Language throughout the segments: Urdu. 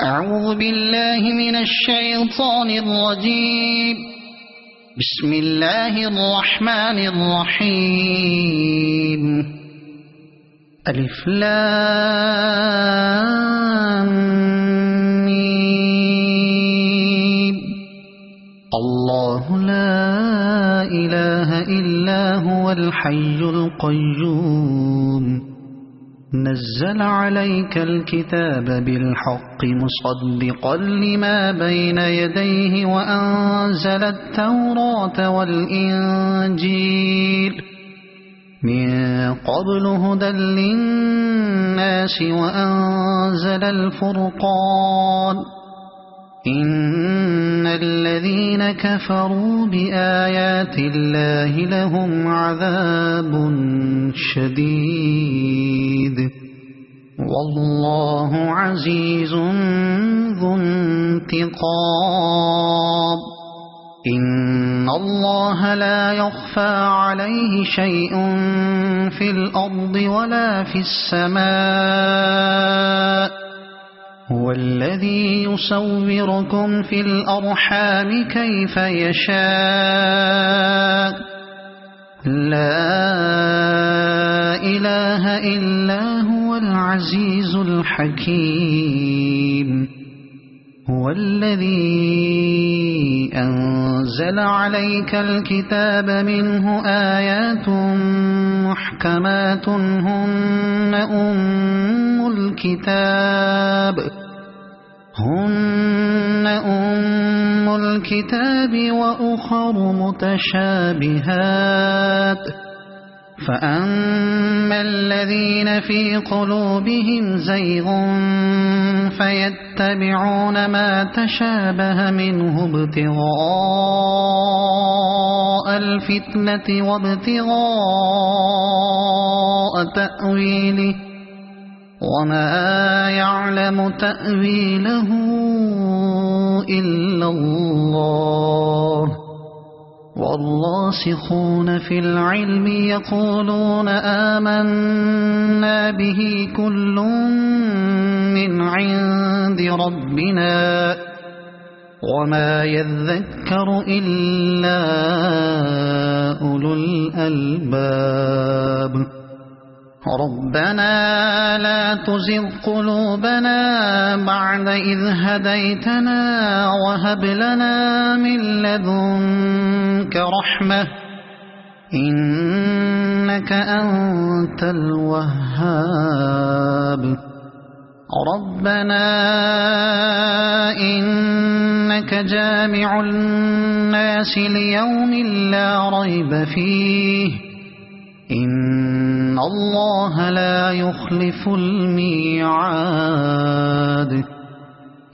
أعوذ بالله من الشيطان الرجيم. بسم الله الرحمن الرحيم. ألف لام ميم. الله لا إله إلا هو الحي القيوم. نزل عليك الكتاب بالحق مصدقا لما بين يديه وأنزل التوراة والإنجيل من قبل هدى للناس وأنزل الفرقان. إن الذين كفروا بآيات الله لهم عذاب شديد والله عزيز ذو انتقام. إن الله لا يخفى عليه شيء في الأرض ولا في السماء. هو الذي يصوركم في الأرحام كيف يشاء. لا إله إلا هو العزيز الحكيم. هو الذي أنزل عليك الكتاب منه آيات محكمات هن أم الكتاب وأخر متشابهات. فأما الذين في قلوبهم زيغ فيتبعون ما تشابه منه ابتغاء الفتنة وابتغاء تأويله وما يعلم تأويله إلا الله. والراسخون في العلم يقولون آمنا به كل من عند ربنا وما يذكر إلا أولو الألباب. ربنا لا تزغ قلوبنا بعد إذ هديتنا وهب لنا من لدنك رحمة إنك أنت الوهاب. ربنا إنك جامع الناس ليوم لا ريب فيه إن الله لا يخلف الميعاد.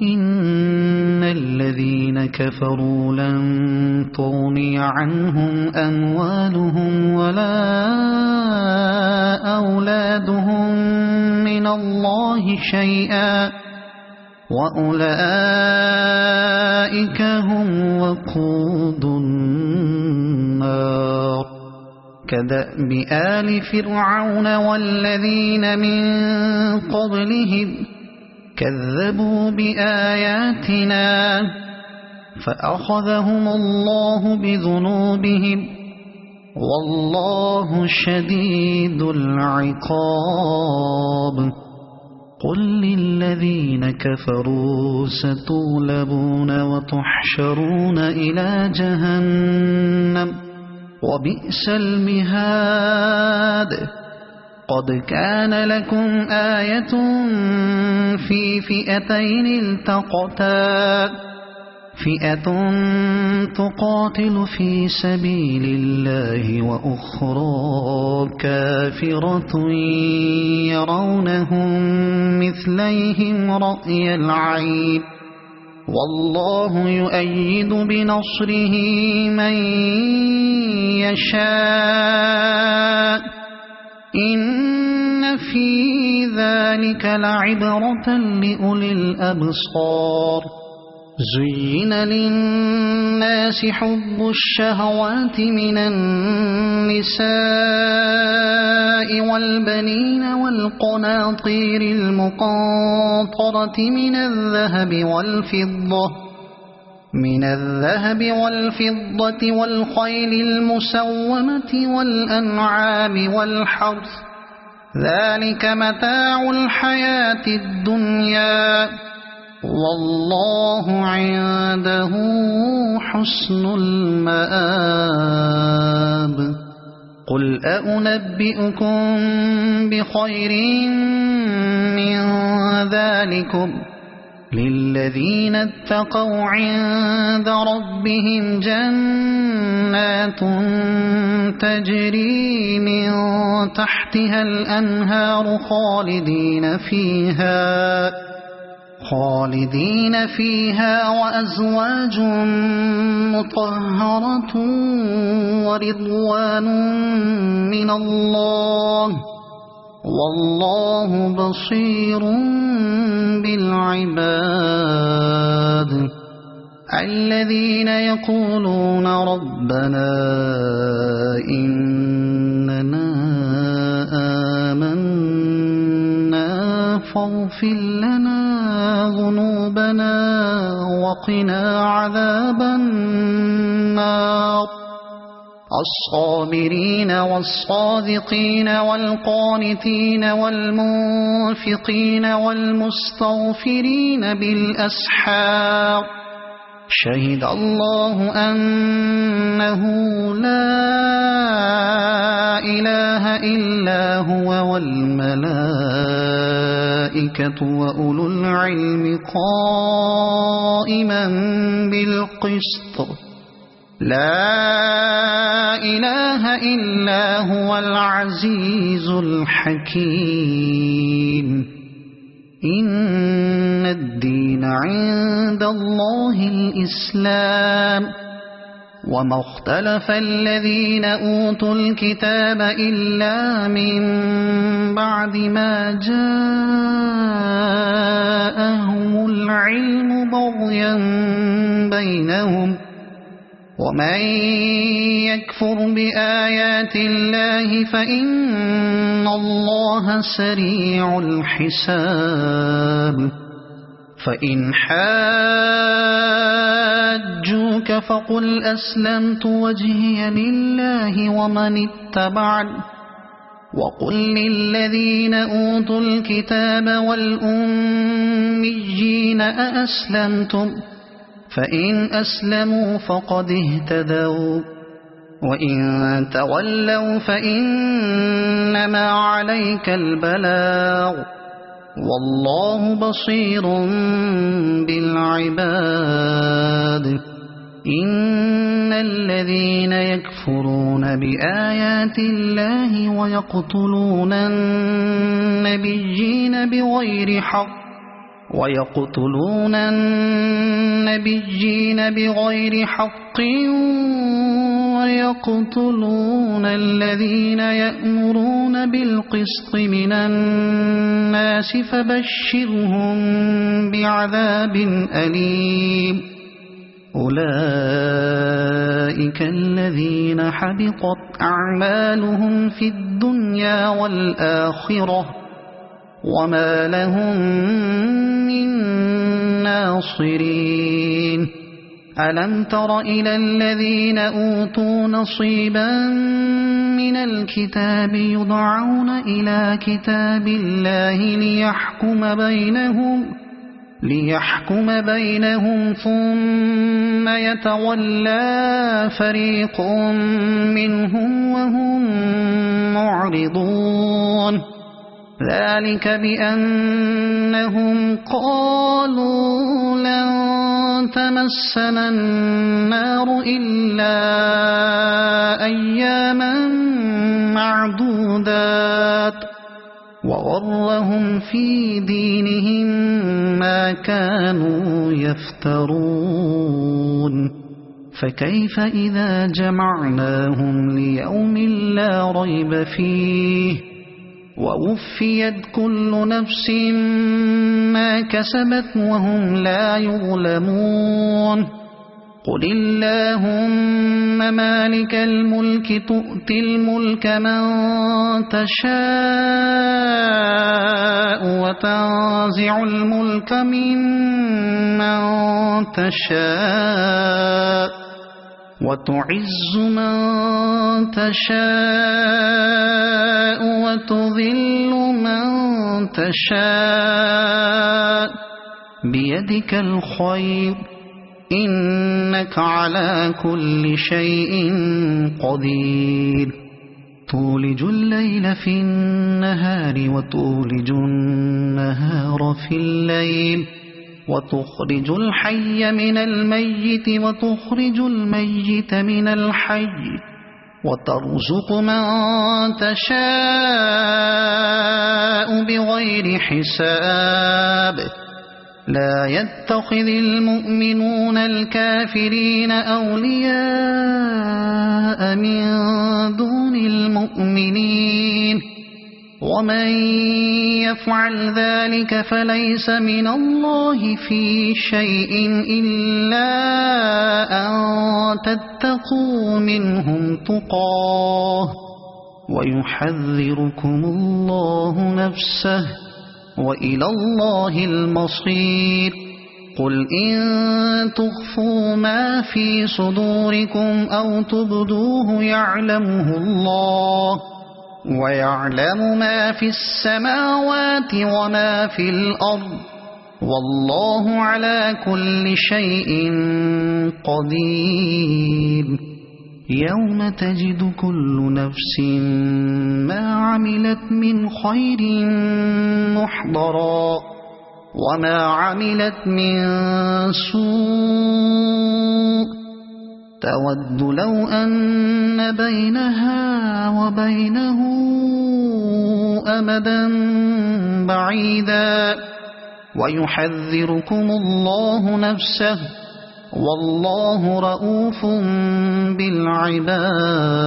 إن الذين كفروا لن تغني عنهم أموالهم ولا أولادهم من الله شيئا وأولئك هم وقود النار. كدأب آل فرعون والذين من قبلهم كذبوا بآياتنا فأخذهم الله بذنوبهم والله شديد العقاب. قل للذين كفروا ستغلبون وتحشرون إلى جهنم وبئس المهاد. قد كان لكم آية في فئتين التقتا فئة تقاتل في سبيل الله وأخرى كافرة يرونهم مثليهم رأي العين والله يؤيد بنصره من يشاء. إن في ذلك لعبرة لأولي الأبصار. زين للناس حب الشهوات من النساء والبنين والقناطير المقنطرة من الذهب والفضة والخيل المسومة والأنعام والحرث ذلك متاع الحياة الدنيا والله عنده حسن المآب قل أنبئكم بخير من ذلكم للذين اتقوا عند ربهم جنات تجري من تحتها الأنهار خالدين فيها وأزواج مطهرة ورضوان من الله والله بصير بالعباد الذين يقولون ربنا إننا آمنا فاغفر لنا ذنوبنا وقنا عذاب النار الصابرين والصادقين والقانتين والمنفقين والمستغفرين بالأسحار شهد الله أنه لا إله إلا هو والملائكة وأولو العلم قائما بالقسط لا إله إلا هو العزيز الحكيم إن الدين عند الله الإسلام وما اختلف الذين أوتوا الكتاب إلا من بعد ما جاءهم العلم بغيا بينهم ومن يكفر بآيات الله فإن الله سريع الحساب فإن حاجوك فقل أسلمت وجهي لله ومن اتبعني وقل للذين أوتوا الكتاب والأميين أأسلمتم فإن أسلموا فقد اهتدوا وإن تولوا فإنما عليك البلاغ والله بصير بالعباد إن الذين يكفرون بآيات الله ويقتلون النبيين بغير حق ويقتلون الذين يأمرون بالقسط من الناس فبشرهم بعذاب أليم أولئك الذين حبطت أعمالهم في الدنيا والآخرة وما لهم من ناصرين ألم تر إلى الذين أوتوا نصيبا من الكتاب يدعون إلى كتاب الله ليحكم بينهم ثم يتولى فريق منهم وهم معرضون ذلك بأنهم قالوا لن تمسنا النار إلا أياما معدودات وغرهم في دينهم ما كانوا يفترون فكيف إذا جمعناهم ليوم لا ريب فيه ووفيت كل نفس ما كسبت وهم لا يظلمون قل اللهم مالك الملك تؤتي الملك من تشاء وتنزع الملك ممن تشاء وتعز من تشاء وتذل من تشاء بيدك الخير إنك على كل شيء قدير تولج الليل في النهار وتولج النهار في الليل وتخرج الحي من الميت وتخرج الميت من الحي وترزق من تشاء بغير حساب لا يتخذ المؤمنون الكافرين أولياء من دون المؤمنين ومن يفعل ذلك فليس من الله في شيء إلا أن تتقوا منهم تقاه ويحذركم الله نفسه وإلى الله المصير قل إن تخفوا ما في صدوركم أو تبدوه يعلمه الله ويعلم ما في السماوات وما في الأرض والله على كل شيء قدير يوم تجد كل نفس ما عملت من خير محضرا وما عملت من سوء تود لو أن بينها وبينه أمدا بعيدا ويحذركم الله نفسه والله رؤوف بالعباد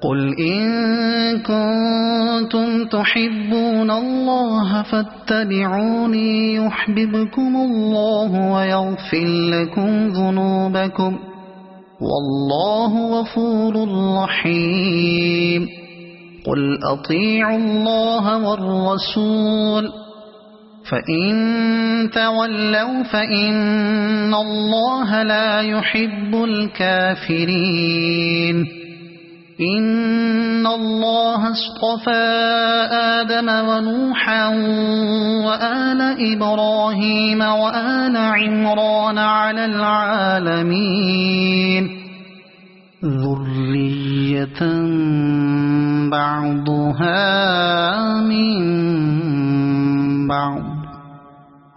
قل إن كنتم تحبون الله فاتبعوني يحببكم الله ويغفر لكم ذنوبكم والله غفور رحيم قل أطيعوا الله والرسول فإن تولوا فإن الله لا يحب الكافرين إن الله اصطفى آدم ونوحا وآل إبراهيم وآل عمران على العالمين ذرية بعضها من بعض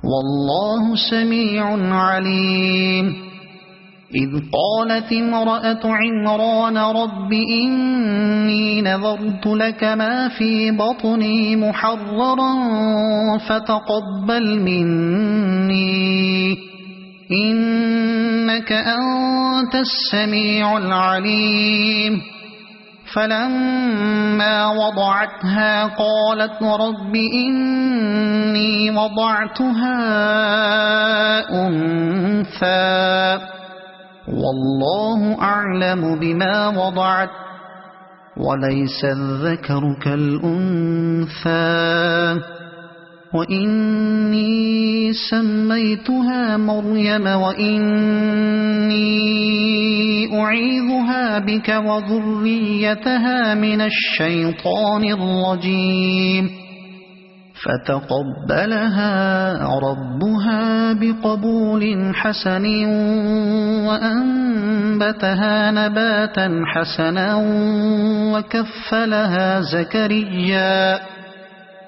والله سميع عليم إذ قالت امرأة عمران رب إني نذرت لك ما في بطني محررا فتقبل مني إنك أنت السميع العليم فلما وضعتها قالت رب إني وضعتها أنثى والله أعلم بما وضعت وليس الذكر كالأنثى وإني سميتها مريم وإني أعيذها بك وذريتها من الشيطان الرجيم فتقبلها ربها بقبول حسن وأنبتها نباتا حسنا وكفلها زكريا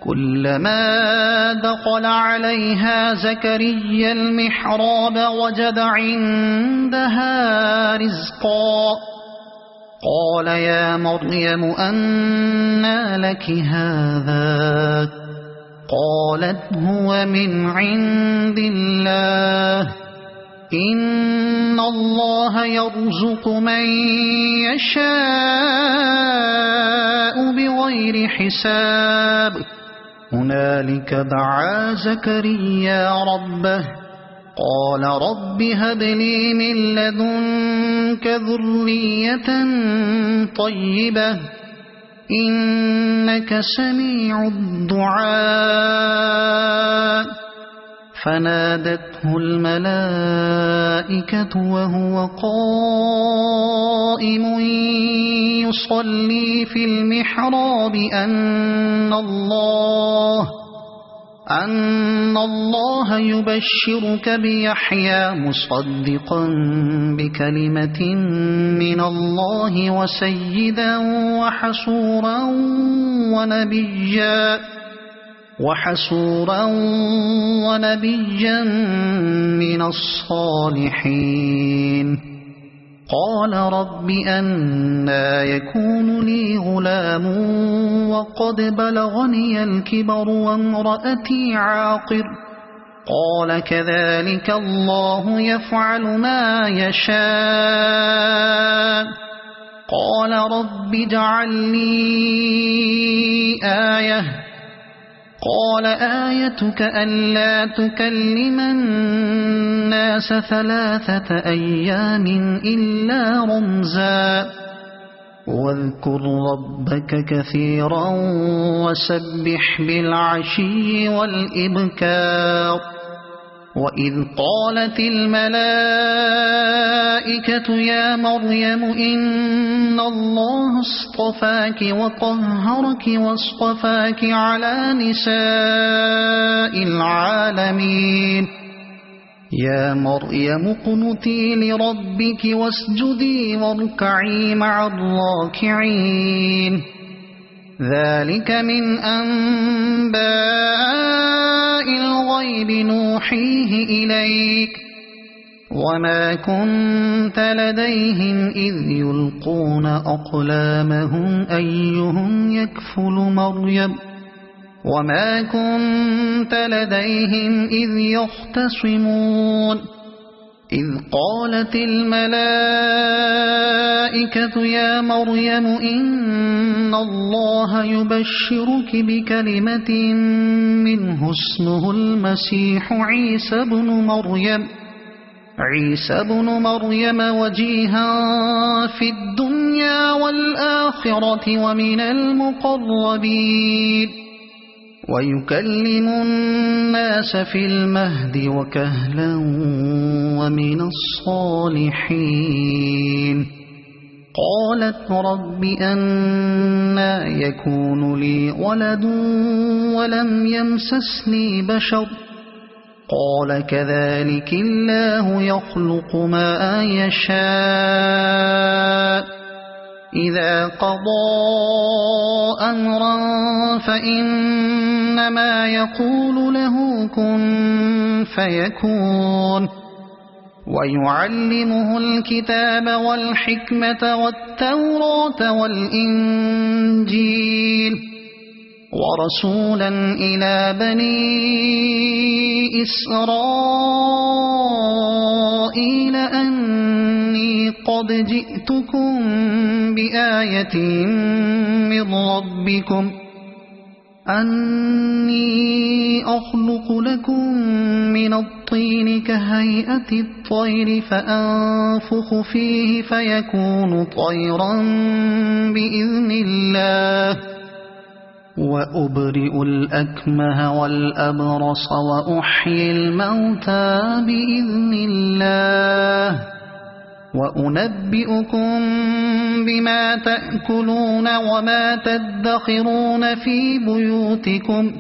كلما دخل عليها زكريا المحراب وجد عندها رزقا قال يا مريم أنى لك هذا قالت هو من عند الله إن الله يرزق من يشاء بغير حساب هنالك دعا زكريا ربه قال رب هب لي من لدنك ذرية طيبة إنك سميع الدعاء فنادته الملائكة وهو قائم يصلي في المحراب أن الله يبشرك بيحيى مصدقا بكلمة من الله وسيدا وحسورا ونبيا من الصالحين قال رب أنى يكون لي غلام وقد بلغني الكبر وامرأتي عاقر قال كذلك الله يفعل ما يشاء قال رب اجعل لي آية قال آيتك ألا تكلم الناس 3 أيام إلا رمزا واذكر ربك كثيرا وسبح بالعشي والإبكار وإذ قالت الملائكة يا مريم إن الله اصطفاك وطهرك واصطفاك على نساء العالمين يا مريم اقنتي لربك واسجدي واركعي مع الراكعين ذلك من أنباء الغيب نوحيه إليك وما كنت لديهم إذ يلقون أقلامهم أيهم يكفل مريم وما كنت لديهم إذ يختصمون إذ قالت الملائكة يا مريم إن الله يبشرك بكلمة منه اسمه المسيح عيسى بن مريم وجيها في الدنيا والآخرة ومن المقربين ويكلم الناس في المهد وكهلا ومن الصالحين قالت رب أنى يكون لي ولد ولم يمسسني بشر قال كذلك الله يخلق ما يشاء إذا قضى أمرا فإنما يقول له كن فيكون ويعلمه الكتاب والحكمة والتوراة والإنجيل ورسولا إلى بني إسرائيل أني قد جئتكم بآية من ربكم أني أخلق لكم من الطين كهيئة الطير فأنفخ فيه فيكون طيرا بإذن الله وأبرئ الأكمه والأبرص وأحيي الموتى بإذن الله وأنبئكم بما تأكلون وما تدخرون في بيوتكم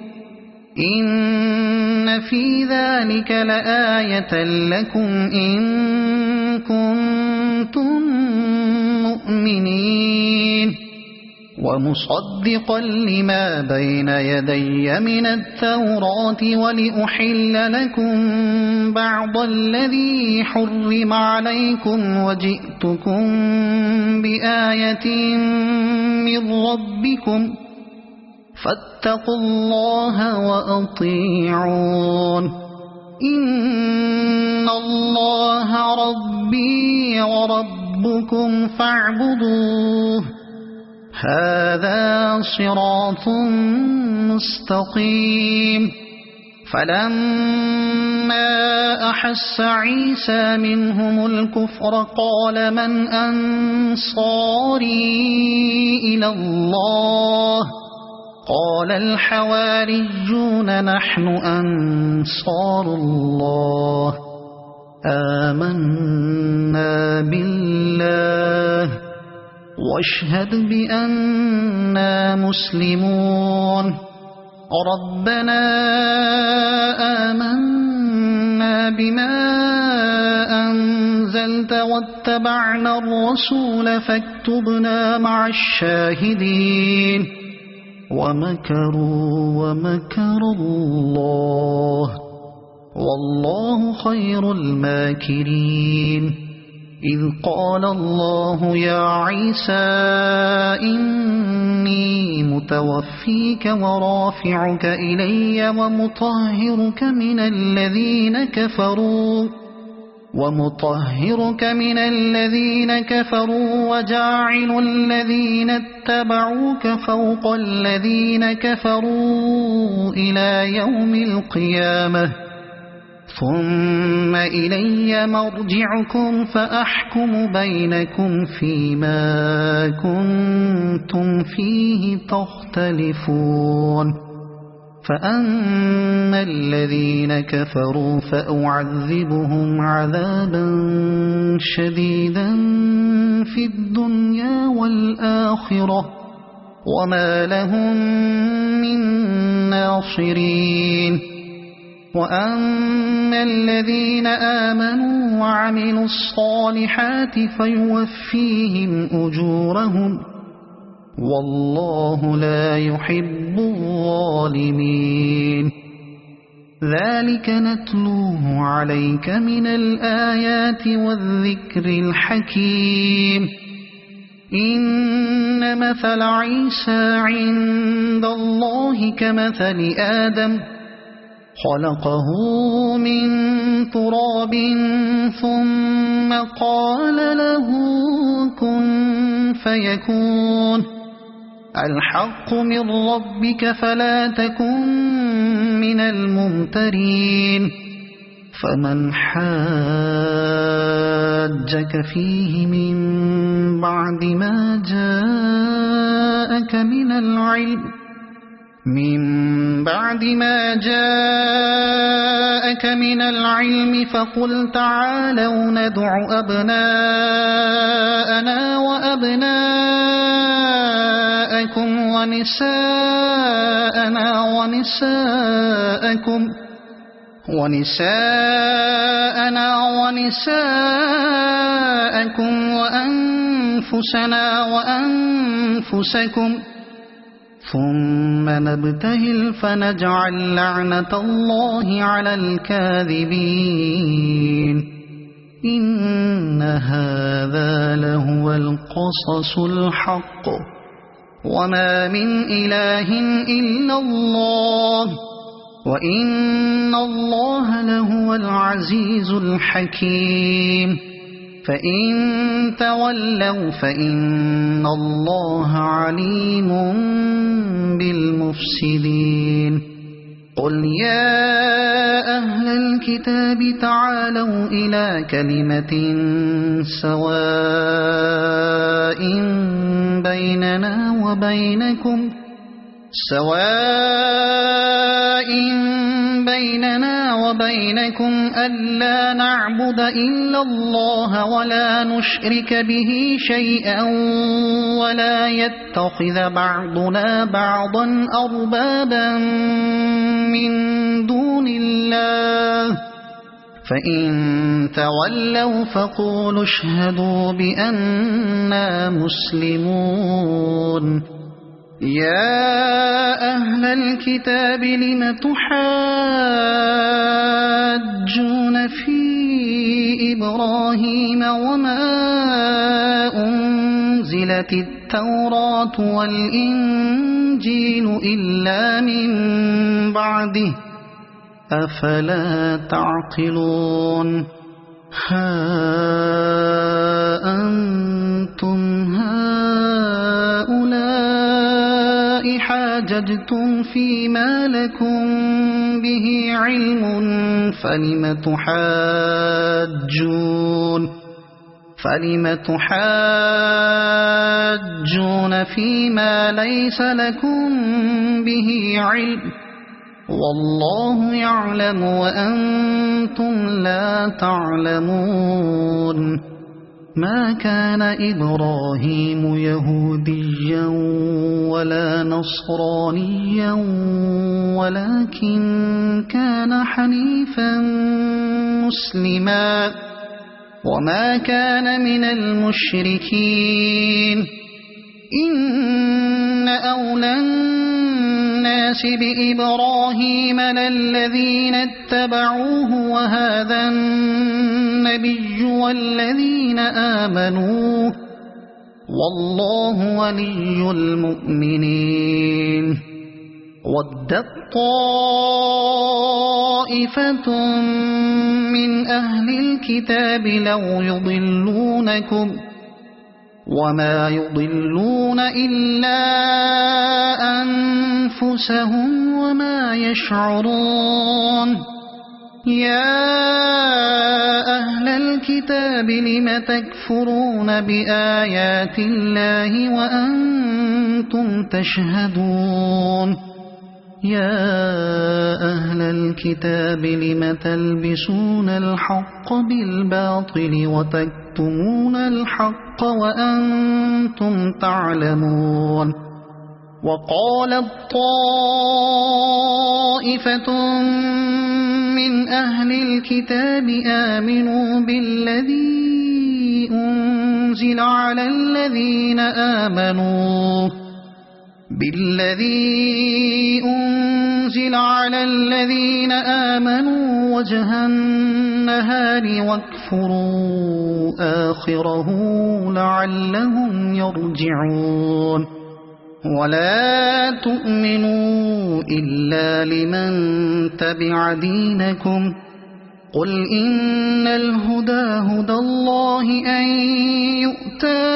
إن في ذلك لآية لكم إن كنتم مؤمنين ومصدقا لما بين يدي من التوراة ولأحل لكم بعض الذي حرم عليكم وجئتكم بآية من ربكم فاتقوا الله وأطيعون إن الله ربي وربكم فاعبدوه هذا صراط مستقيم فلما أحس عيسى منهم الكفر قال من أنصاري إلى الله قال الحواريون نحن أنصار الله آمنا بالله واشهد بأننا مسلمون ربنا آمنا بما أنزلت واتبعنا الرسول فاكتبنا مع الشاهدين ومكروا ومكر الله والله خير الماكرين إذ قال الله يا عيسى إني متوفيك ورافعك إلي ومطهرك من الذين كفروا وجاعل الذين اتبعوك فوق الذين كفروا إلى يوم القيامة ثم إلي مرجعكم فأحكم بينكم فيما كنتم فيه تختلفون فأما الذين كفروا فأعذبهم عذابا شديدا في الدنيا والآخرة وما لهم من ناصرين وأما الذين آمنوا وعملوا الصالحات فيوفيهم أجورهم والله لا يحب الظالمين ذلك نتلوه عليك من الآيات والذكر الحكيم إن مثل عيسى عند الله كمثل آدم خلقه من تراب ثم قال له كن فيكون الحق من ربك فلا تكن من الممترين فمن حاجك فيه من بعد ما جاءك من العلم فقل تعالوا ندع أبناءنا وأبناءكم ونساءنا ونساءكم وأنفسنا وأنفسكم ثم نبتهل فنجعل لعنة الله على الكاذبين إن هذا لهو القصص الحق وما من إله إلا الله وإن الله لهو العزيز الحكيم فإن تولوا فإن الله عليم بالمفسدين قل يا أهل الكتاب تعالوا إلى كلمة سواء بيننا وبينكم ألا نعبد إلا الله ولا نشرك به شيئا ولا يتخذ بعضنا بعضا أربابا من دون الله فإن تولوا فقولوا اشهدوا بأننا مسلمون يا أهل الكتاب لم تحاجون في إبراهيم وما أنزلت التوراة والإنجيل إلا من بعده أفلا تعقلون ها أنتم هؤلاء حاججتم فيما لكم به علم فلم تحاجون فيما ليس لكم به علم والله يعلم وأنتم لا تعلمون ما كان إبراهيم يهوديا ولا نصرانيا ولكن كان حنيفا مسلما وما كان من المشركين إن أولى الناس بإبراهيم للذين اتبعوه وهذا النبي والذين آمنوا والله ولي المؤمنين ودت طائفة من أهل الكتاب لو يضلونكم وما يضلون إلا أنفسهم وما يشعرون يا أهل الكتاب لم تكفرون بآيات الله وأنتم تشهدون يا أهل الكتاب لم تلبسون الحق بالباطل وتكتمون الحق وأنتم تعلمون وقالت طائفة من أهل الكتاب آمنوا بالذي أنزل على الذين آمنوا وجه النهار واكفروا آخره لعلهم يرجعون ولا تؤمنوا إلا لمن تبع دينكم قل إن الهدى هدى الله أن يؤتى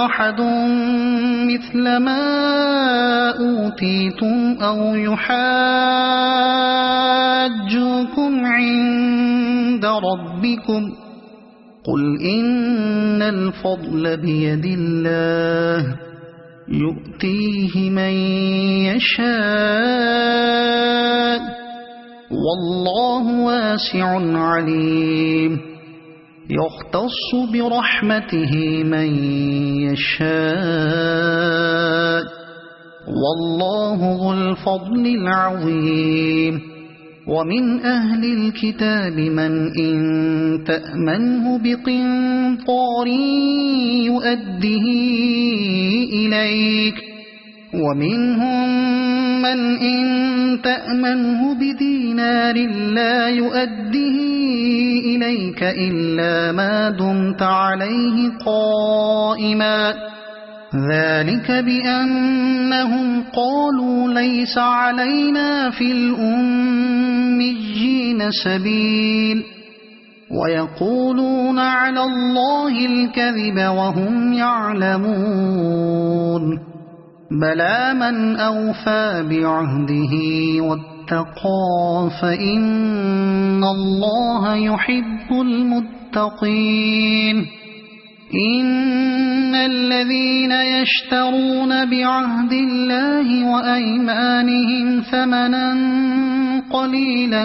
أحد مثل ما أوتيتم أو يحاجوكم عند ربكم قل إن الفضل بيد الله يؤتيه من يشاء والله واسع عليم يختص برحمته من يشاء والله ذو الفضل العظيم ومن أهل الكتاب من إن تأمنه بقنطار يؤده إليك ومنهم من إن تأمنه بدينار لا يؤده إليك إلا ما دمت عليه قائما ذلك بأنهم قالوا ليس علينا في الأميين سبيل ويقولون على الله الكذب وهم يعلمون بلى من أوفى بعهده واتقى فإن الله يحب المتقين إن الذين يشترون بعهد الله وأيمانهم ثمنا قليلا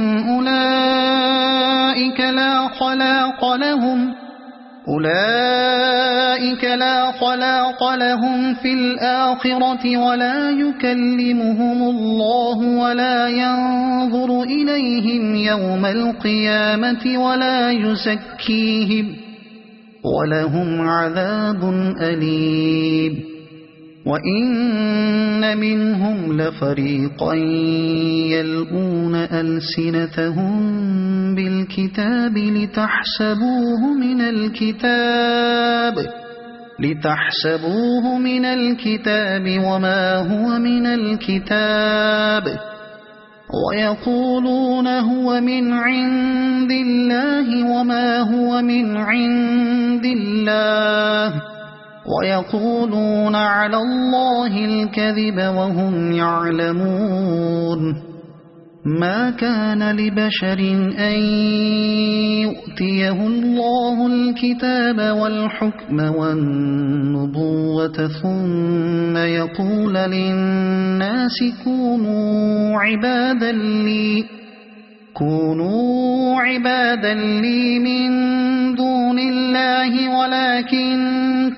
أولئك لا خلاق لهم في الآخرة ولا يكلمهم الله ولا ينظر إليهم يوم القيامة ولا يزكيهم ولهم عذاب أليم وإن منهم لفريقا يلقون ألسنتهم بالكتاب لتحسبوه من الكتاب وما هو من الكتاب ويقولون هو من عند الله وما هو من عند الله ويقولون على الله الكذب وهم يعلمون ما كان لبشر أن يؤتيه الله الكتاب والحكم والنبوة ثم يقول للناس كونوا عبادا لي من دون الله ولكن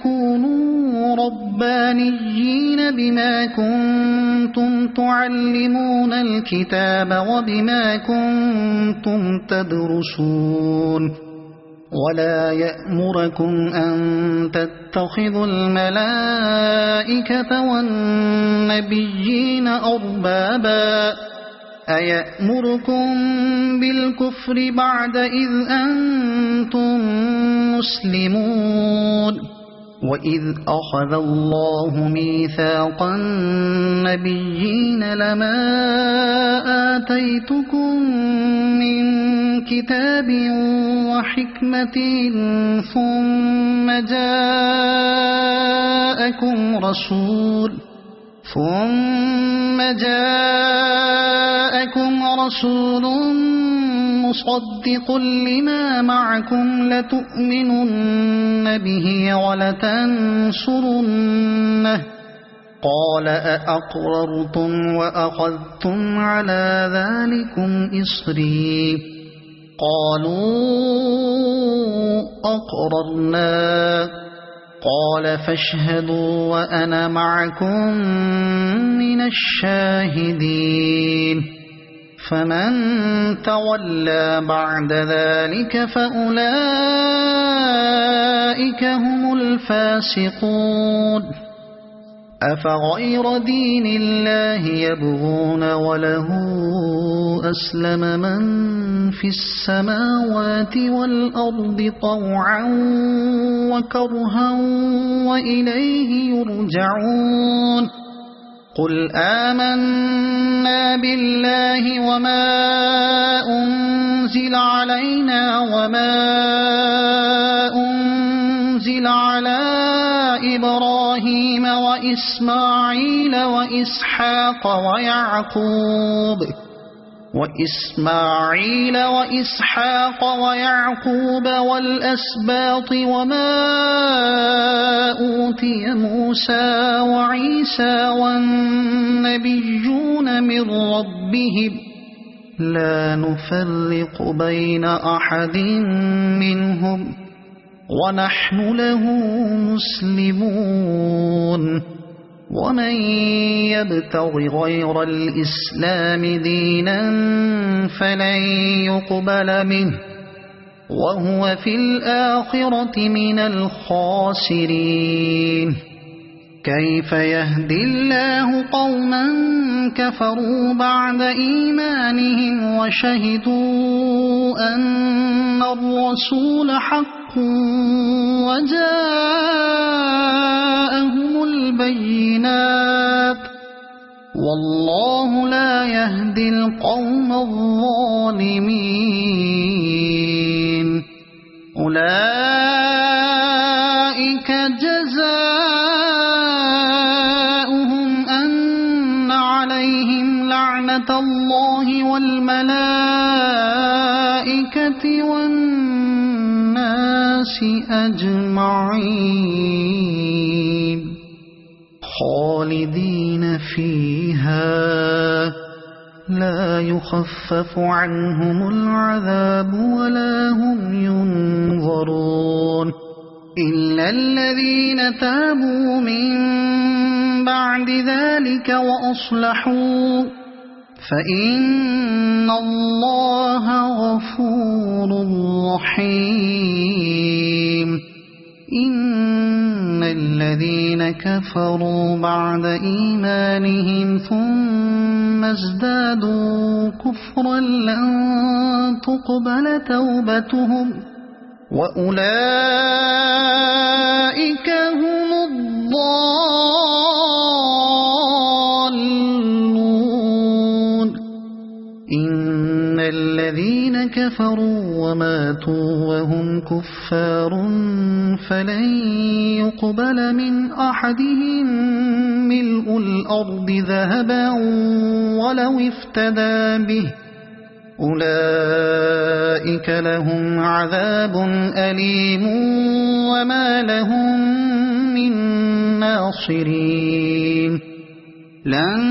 كونوا ربانيين بما كنتم تعلمون الكتاب وبما كنتم تدرسون ولا يأمركم أن تتخذوا الملائكة والنبيين أربابا أيأمركم بالكفر بعد إذ أنتم مسلمون وإذ أخذ الله ميثاق النبيين لما آتيتكم من كتاب وحكمة ثم جاءكم رسول مصدق لما معكم لتؤمنن به ولتنصرنه قال أأقررتم وأخذتم على ذلكم إصري قالوا أقررنا قال فاشهدوا وأنا معكم من الشاهدين فمن تولى بعد ذلك فأولئك هم الفاسقون أفغير دين الله يبغون وله أسلم من في السماوات والأرض طوعا وكرها وإليه يرجعون قل آمنا بالله وما أنزل علينا وما أنزل على إبراهيم وإسماعيل وإسحاق ويعقوب والأسباط وما أوتي موسى وعيسى والنبيون من ربهم لا نفرق بين أحد منهم ونحن له مسلمون ومن يبتغ غير الإسلام دينا فلن يقبل منه وهو في الآخرة من الخاسرين كيف يهدي الله قوما كفروا بعد إيمانهم وشهدوا أن الرسول حق وجاءهم البينات والله لا يهدي القوم الظالمين أولئك جزاؤهم أن عليهم لعنة الله والملائكة والناس أجمعين خالدين فيها لا يخفف عنهم العذاب ولا هم ينظرون إلا الذين تابوا من بعد ذلك وأصلحوا فإن الله غفور رحيم إن الذين كفروا بعد إيمانهم ثم ازدادوا كفرا لن تقبل توبتهم وأولئك هم الضالون كفروا وماتوا وهم كفار فلن يقبل من أحدهم ملء الأرض ذهبا ولو افتدى به أولئك لهم عذاب أليم وما لهم من ناصرين لن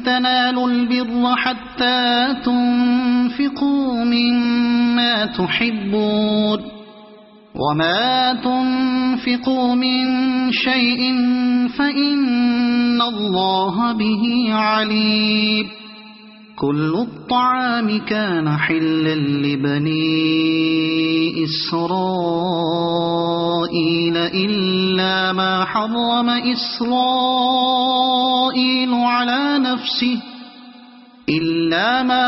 تنالوا البر حتى تنفقوا مما تحبون وما تنفقوا من شيء فإن الله به عليم كل الطعام كان حلا لبني إسرائيل إلا ما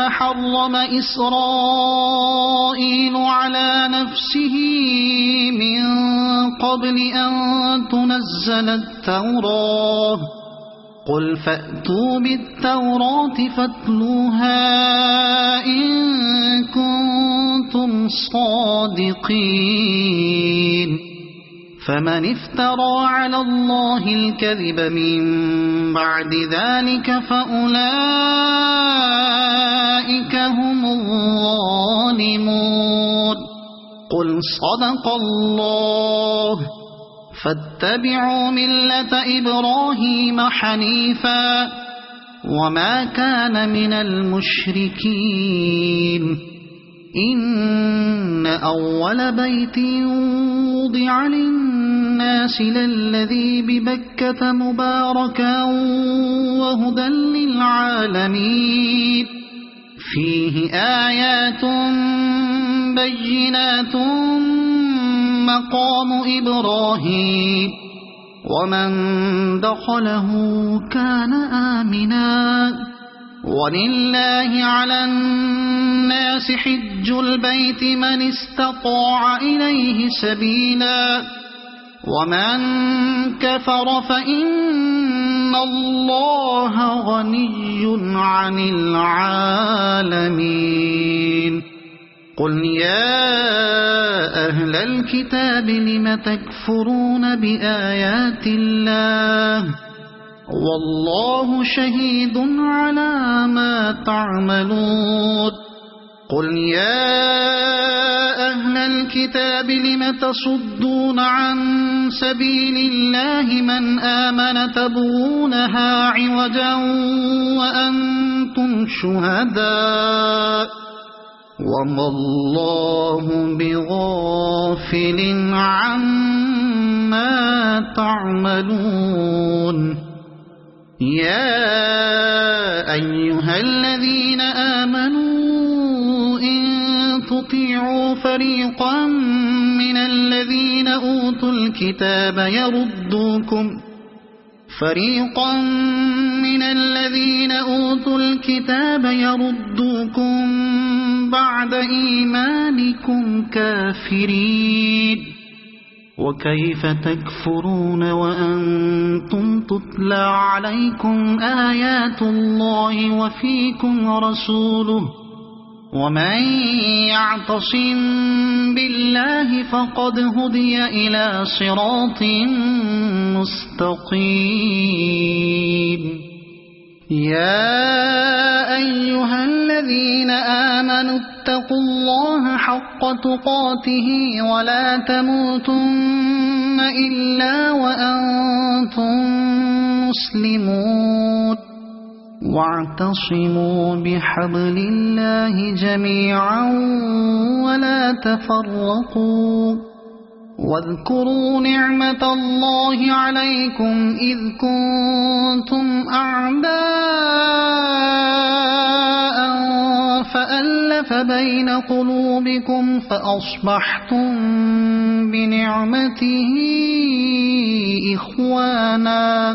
حرم إسرائيل على نفسه من قبل أن تنزل التوراة قل فأتوا بالتوراة فاتلوها إن كنتم صادقين فمن افترى على الله الكذب من بعد ذلك فأولئك هم الظالمون قل صدق الله فاتبعوا ملة إبراهيم حنيفا وما كان من المشركين إن أول بيت وضع للناس للذي ببكة مباركا وهدى للعالمين فيه آيات بينات مقام إبراهيم ومن دخله كان آمنا ولله على الناس حج البيت من استطاع إليه سبيلا ومن كفر فإن الله غني عن العالمين قل يا أهل الكتاب لم تكفرون بآيات الله والله شهيد على ما تعملون قل يا أهل الكتاب لم تصدون عن سبيل الله من آمن تبغونها عوجا وأنتم شهداء وما الله بغافل عما تعملون يا أيها الذين آمنوا إن تطيعوا فريقا من الذين أوتوا الكتاب يردوكم بعد إيمانكم كافرين وكيف تكفرون وأنتم تتلى عليكم آيات الله وفيكم رسوله ومن يعتصم بالله فقد هدي إلى صراط مستقيم يا أيها الذين آمنوا اتقوا الله حق تقاته ولا تموتن إلا وأنتم مسلمون واعتصموا بحبل الله جميعا ولا تفرقوا واذكروا نعمة الله عليكم إذ كنتم أعداء فألف بين قلوبكم فأصبحتم بنعمته إخوانا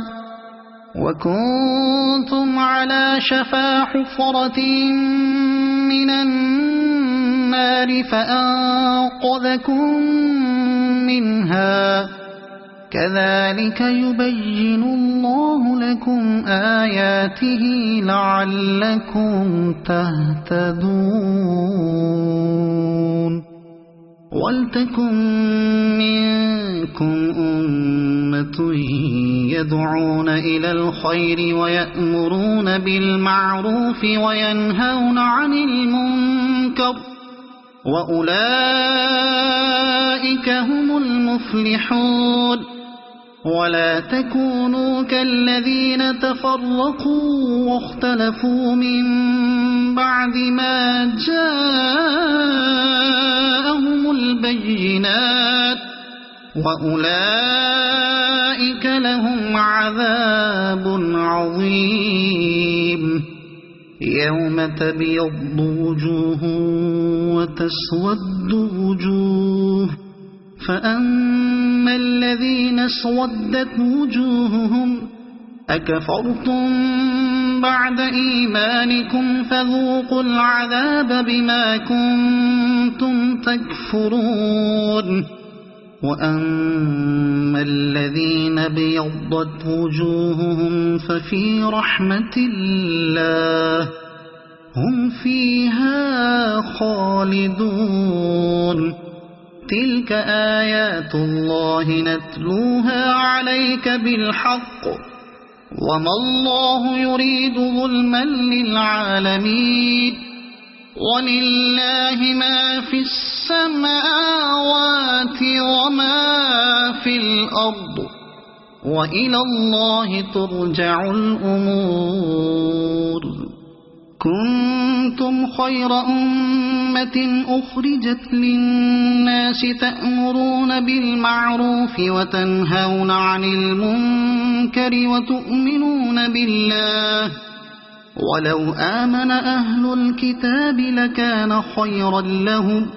وكنتم على شفا حفرة من النار فأنقذكم منها كذلك يبين الله لكم آياته لعلكم تهتدون ولتكن منكم أمة يدعون إلى الخير ويأمرون بالمعروف وينهون عن المنكر وأولئك هم المفلحون ولا تكونوا كالذين تفرقوا واختلفوا من بعد ما جاءهم البينات وأولئك لهم عذاب عظيم يوم تبيض وجوه وتسود وجوه فأما الذين اسودت وجوههم أكفرتم بعد إيمانكم فذوقوا العذاب بما كنتم تكفرون وأما الذين بيضت وجوههم ففي رحمة الله هم فيها خالدون تلك آيات الله نتلوها عليك بالحق وما الله يريد ظلما للعالمين ولله ما في السماوات وما في الأرض وإلى الله ترجع الأمور كنتم خير أمة أخرجت للناس تأمرون بالمعروف وتنهون عن المنكر وتؤمنون بالله ولو آمن أهل الكتاب لكان خيرا لهم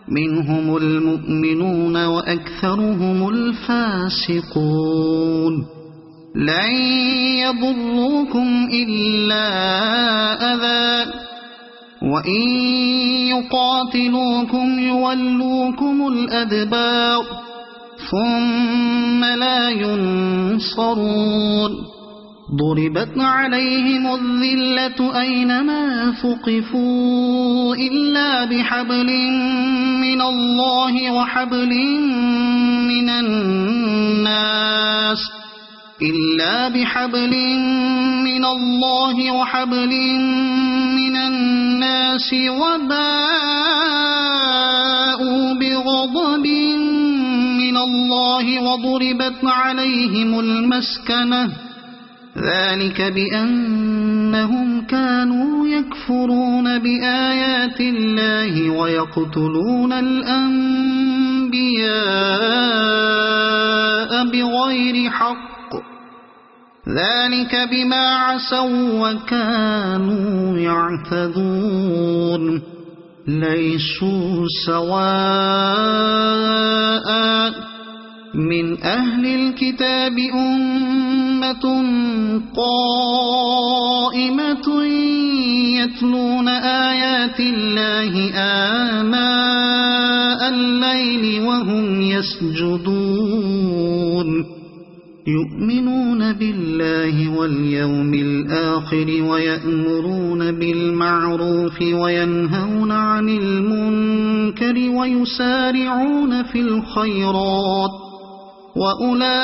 منهم المؤمنون وأكثرهم الفاسقون لن يضروكم إلا أذى وإن يقاتلوكم يولوكم الأدبار ثم لا ينصرون ضربت عليهم الذلة أينما ثقفوا إلا بحبل من الله وحبل من الناس وباءوا بغضب من الله وضربت عليهم المسكنة ذلك بأنهم كانوا يكفرون بآيات الله ويقتلون الأنبياء بغير حق ذلك بما عصوا وكانوا يعتدون ليسوا سواء من أهل الكتاب أمة قائمة يتلون آيات الله آناء الليل وهم يسجدون يؤمنون بالله واليوم الآخر ويأمرون بالمعروف وينهون عن المنكر ويسارعون في الخيرات وأولئك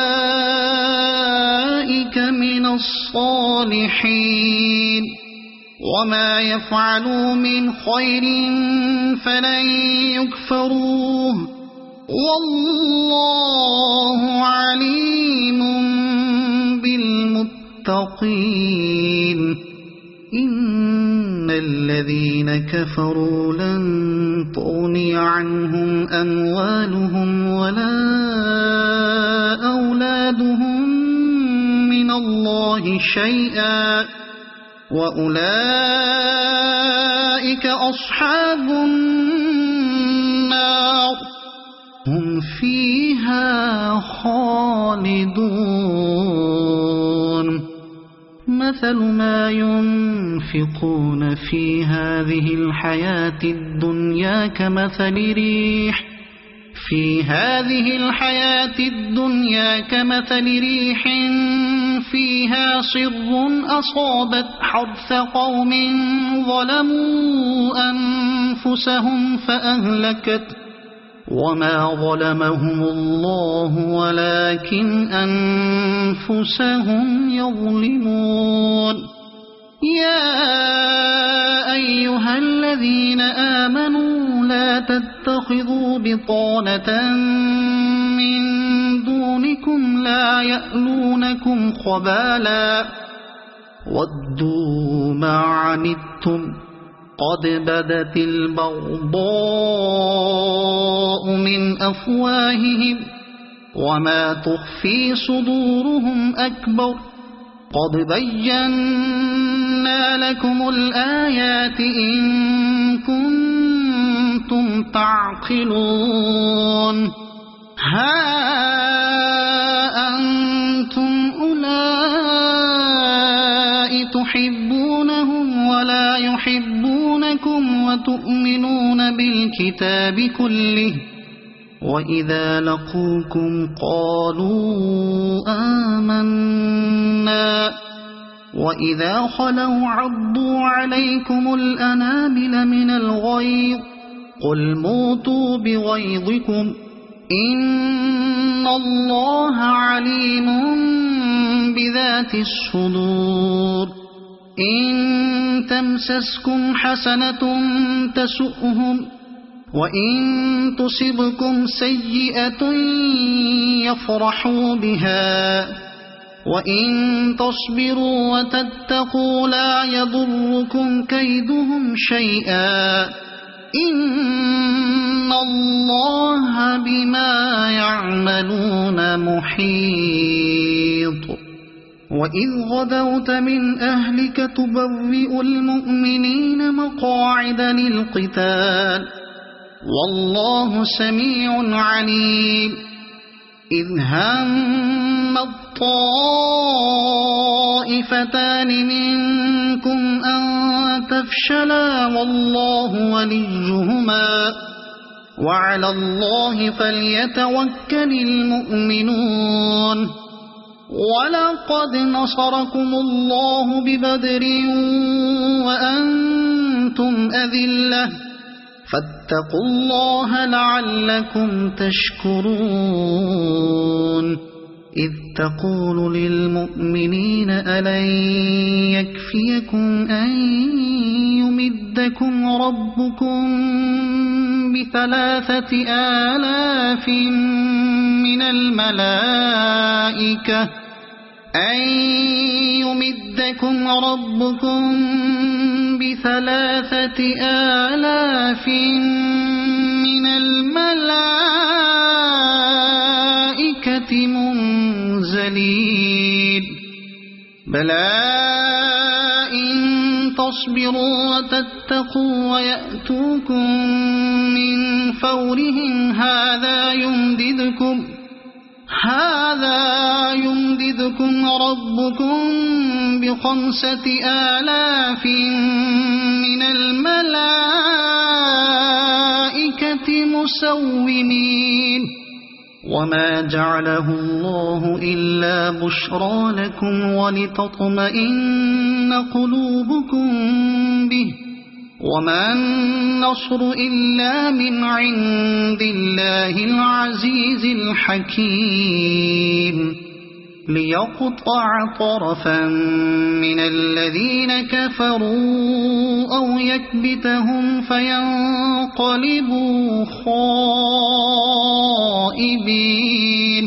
من الصالحين وما يفعلوا من خير فلن يكفروه والله عليم بالمتقين إن الذين كفروا لن تغني عنهم أموالهم ولا أولادهم من الله شيئا وأولئك أصحاب النار هم فيها خالدون مثل ما ينفقون في هذه الحياة الدنيا كمثل ريح في هذه الحياة الدنيا كمثل ريح فيها صر أصابت حرث قوم ظلموا أنفسهم فأهلكت وما ظلمهم الله ولكن أنفسهم يظلمون يا أيها الذين آمنوا لا تتخذوا بطانة من دونكم لا يألونكم خبالا ودوا ما عنتم قد بدت البغضاء من أفواههم وما تخفي صدورهم أكبر قد بينا لكم الآيات إن كنتم تعقلون ها أنتم أولئك تحبونهم ولا يحبونكم وتؤمنون بالكتاب كله وإذا لقوكم قالوا آمنا وإذا خلوا عضوا عليكم الأنامل من الغيظ قل موتوا بغيظكم إن الله عليم بذات الصدور إن تمسسكم حسنة تسؤهم وإن تصبكم سيئة يفرحوا بها وإن تصبروا وتتقوا لا يضركم كيدهم شيئا إن الله بما يعملون محيط وإذ غدوت من أهلك تبوئ المؤمنين مقاعد للقتال والله سميع عليم إذ هم الطائفتان منكم أن تفشلا والله وليهما وعلى الله فليتوكل المؤمنون ولقد نصركم الله ببدر وأنتم أذلة فاتقوا الله لعلكم تشكرون إذ تقول للمؤمنين ألن يكفيكم أن يمدكم ربكم ب3,000 من الملائكة أن يمدكم ربكم ب3,000 من الملائكة منزلين بلى إن تصبروا وتتقوا ويأتوكم من فورهم هذا يمددكم ربكم ب5,000 من الملائكة مسومين وما جعله الله إلا بشرى لكم ولتطمئن قلوبكم به وما النصر إلا من عند الله العزيز الحكيم ليقطع طرفا من الذين كفروا أو يكبتهم فينقلبوا خائبين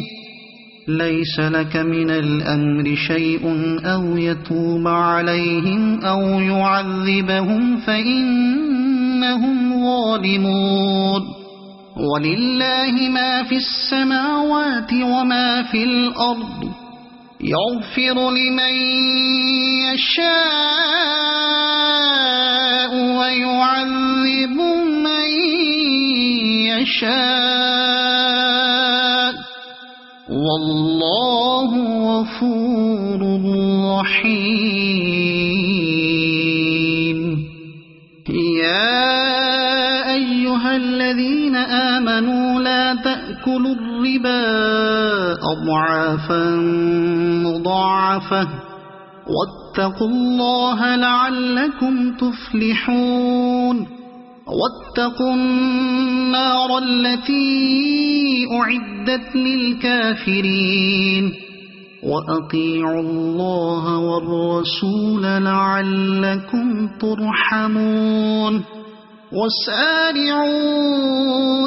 ليس لك من الأمر شيء أو يتوب عليهم أو يعذبهم فإنهم ظالمون ولله ما في السماوات وما في الأرض يغفر لمن يشاء ويعذب من يشاء والله غفور رحيم يا أيها الذين آمنوا لا تأكلوا الربا أضعافا مضاعفة واتقوا الله لعلكم تفلحون واتقوا النار التي أعدت للكافرين وأطيعوا الله والرسول لعلكم ترحمون وسارعوا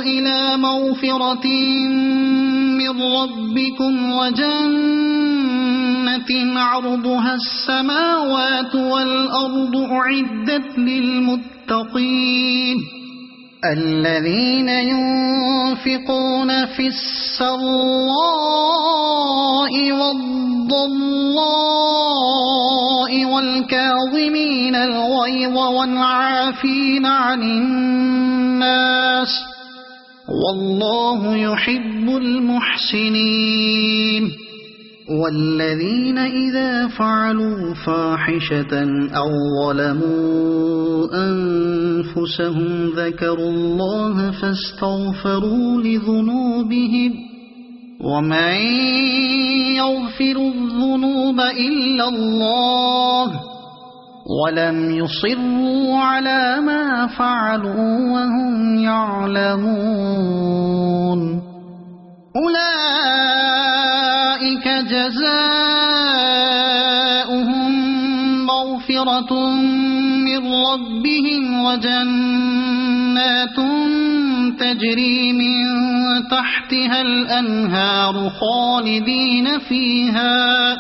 إلى مغفرة من ربكم وجنة عرضها السماوات والأرض أعدت للمتقين الذين ينفقون في السراء والضراء والكاظمين الغيظ والعافين عن الناس والله يحب المحسنين والذين إذا فعلوا فاحشة أو ظلموا أنفسهم ذكروا الله فاستغفروا لذنوبهم ومن يغفر الذنوب إلا الله ولم يصروا على ما فعلوا وهم يعلمون أولئك جزاؤهم مغفرة من ربهم وجنات تجري من تحتها الأنهار خالدين فيها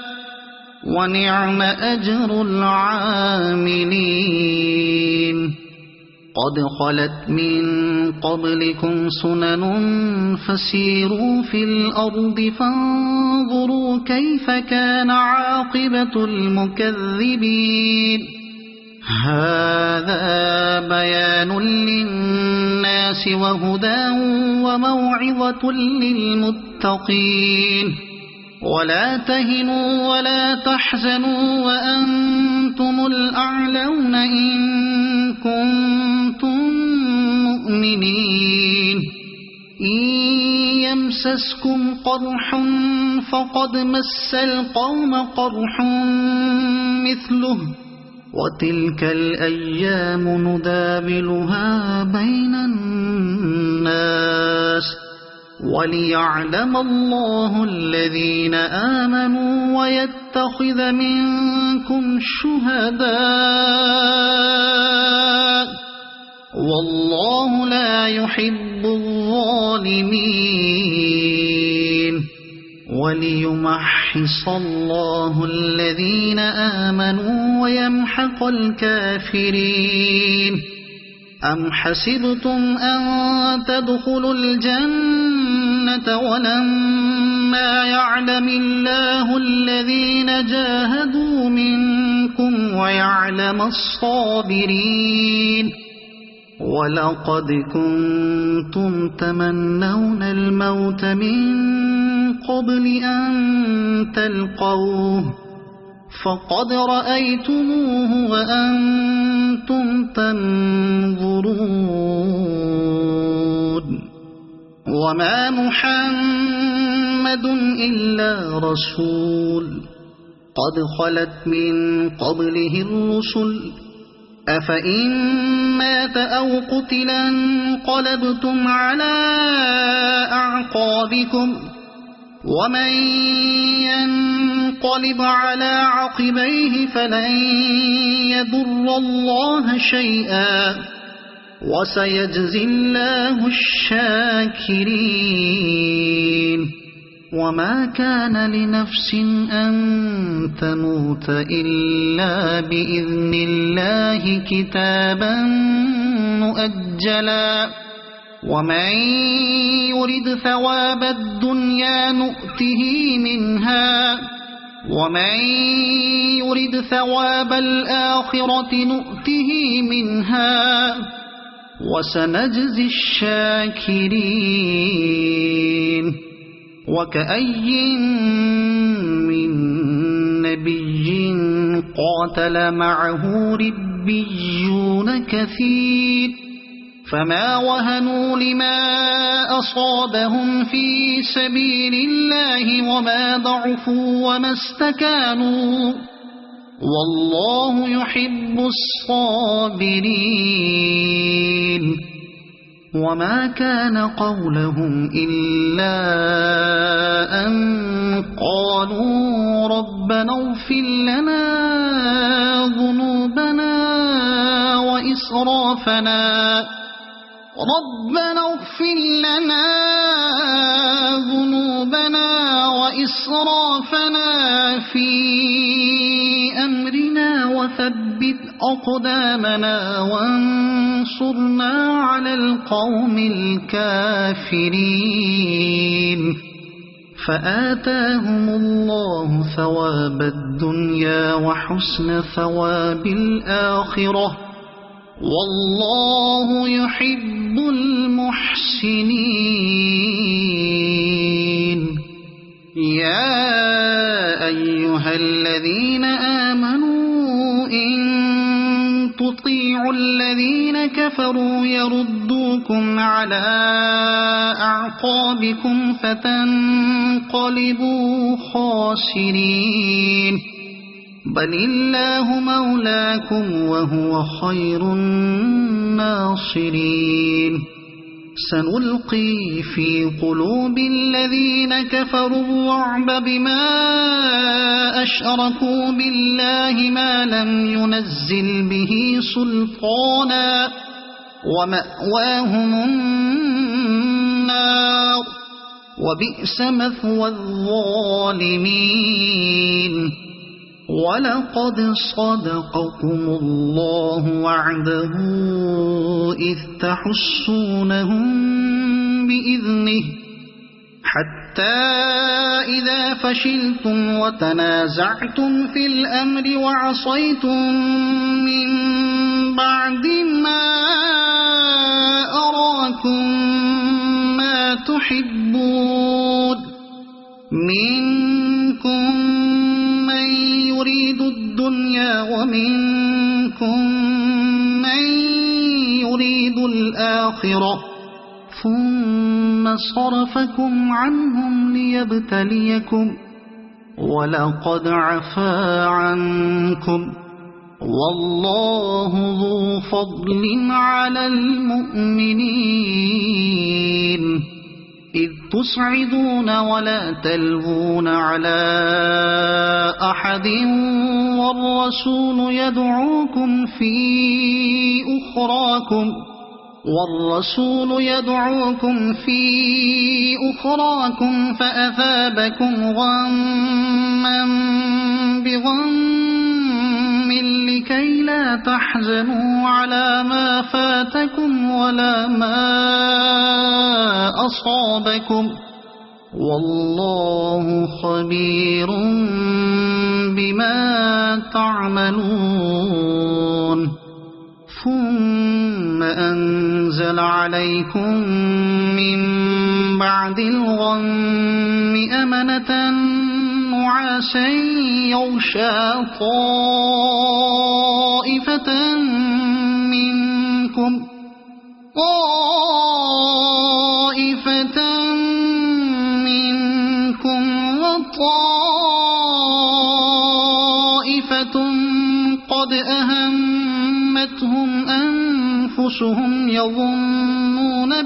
ونعم أجر العاملين قد خلت من قبلكم سنن فسيروا في الأرض فانظروا كيف كان عاقبة المكذبين هذا بيان للناس وهدى وموعظة للمتقين ولا تهنوا ولا تحزنوا وأنتم الأعلون إن كنتم مؤمنين إن يمسسكم قرح فقد مس القوم قرح مثله وتلك الأيام نداولها بين الناس وليعلم الله الذين آمنوا ويتخذ منكم شهداء والله لا يحب الظالمين وليمحص الله الذين آمنوا ويمحق الكافرين أم حسبتم أن تدخلوا الجنة ولما يعلم الله الذين جاهدوا منكم ويعلم الصابرين ولقد كنتم تمنون الموت من قبل أن تلقوه فقد رأيتموه وأنتم تنظرون وما محمد إلا رسول قد خلت من قبله الرسل أفإن مات أو قتلا انقلبتم على أعقابكم ومن ينقلب على عقبيه فلن يضر الله شيئا وسيجزي الله الشاكرين وما كان لنفس أن تموت إلا بإذن الله كتابا مؤجلا ومن يرد ثواب الدنيا نؤته منها ومن يرد ثواب الآخرة نؤته منها وسنجزي الشاكرين وكأي من نبي قاتل معه ربيون كثير فما وهنوا لما أصابهم في سبيل الله وما ضعفوا وما استكانوا والله يحب الصابرين وما كان قولهم إلا أن قالوا ربنا اغفر لنا ذنوبنا وإسرافنا في أمرنا وثبت أقدامنا وانصرنا على القوم الكافرين فآتاهم الله ثواب الدنيا وحسن ثواب الآخرة والله يحب المحسنين يا أيها الذين آمنوا إن تطيعوا الذين كفروا يردوكم على أعقابكم فتنقلبوا خاسرين بل الله مولاكم وهو خير الناصرين سنلقي في قلوب الذين كفروا الرعب بما أشركوا بالله ما لم ينزل به سلطانا ومأواهم النار وبئس مثوى الظالمين ولقد صدقكم الله وعده إذ تحسونهم بإذنه حتى إذا فشلتم وتنازعتم في الأمر وعصيتم من بعد ما أراكم ما تحبون منكم من يريد الدنيا ومنكم من يريد الآخرة ثم صرفكم عنهم ليبتليكم ولقد عفا عنكم والله ذو فضل على المؤمنين إذ تصعدون ولا تلوون على أحد والرسول يدعوكم في أخراكم فأثابكم غما بغم لكي لا تحزنوا على ما فاتكم ولا ما أصابكم والله خبير بما تعملون ثم أنزل عليكم من بعد الغم أمنة نعاسا يغشى طائفة منكم وطائفة قد أهمتهم أنفسهم يظنون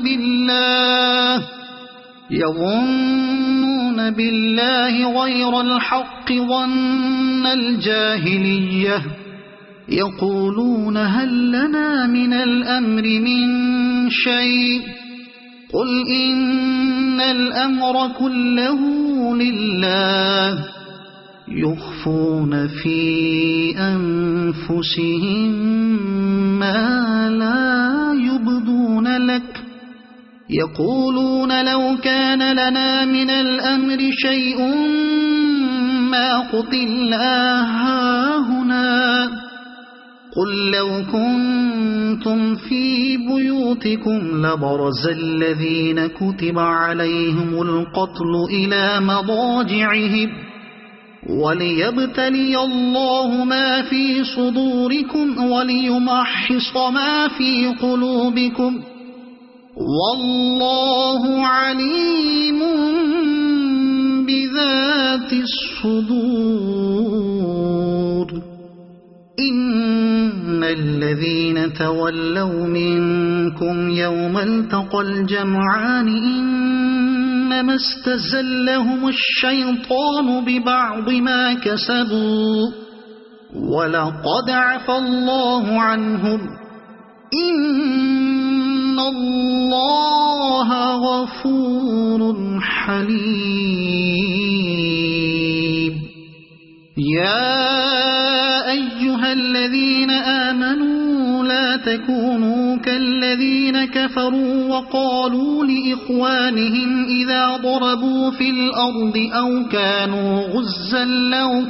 بالله غير الحق ظن الجاهلية يقولون هل لنا من الأمر من شيء قل إن الأمر كله لله يخفون في أنفسهم ما لا يبدون لك يقولون لو كان لنا من الأمر شيء ما قتلنا هاهنا قل لو كنتم في بيوتكم لبرز الذين كتب عليهم القتل إلى مضاجعهم وليبتلي الله ما في صدوركم وليمحص ما في قلوبكم والله عليم بذات الصدور. إن الذين تولوا منكم يوم التقى الجمعان إنما استزلهم الشيطان ببعض ما كسبوا ولقد عفى الله عنهم إن الله غفور حليم. يا أيها الذين آمنوا لا تكونوا كالذين كفروا وقالوا لإخوانهم إذا ضربوا في الأرض أو كانوا غزا لو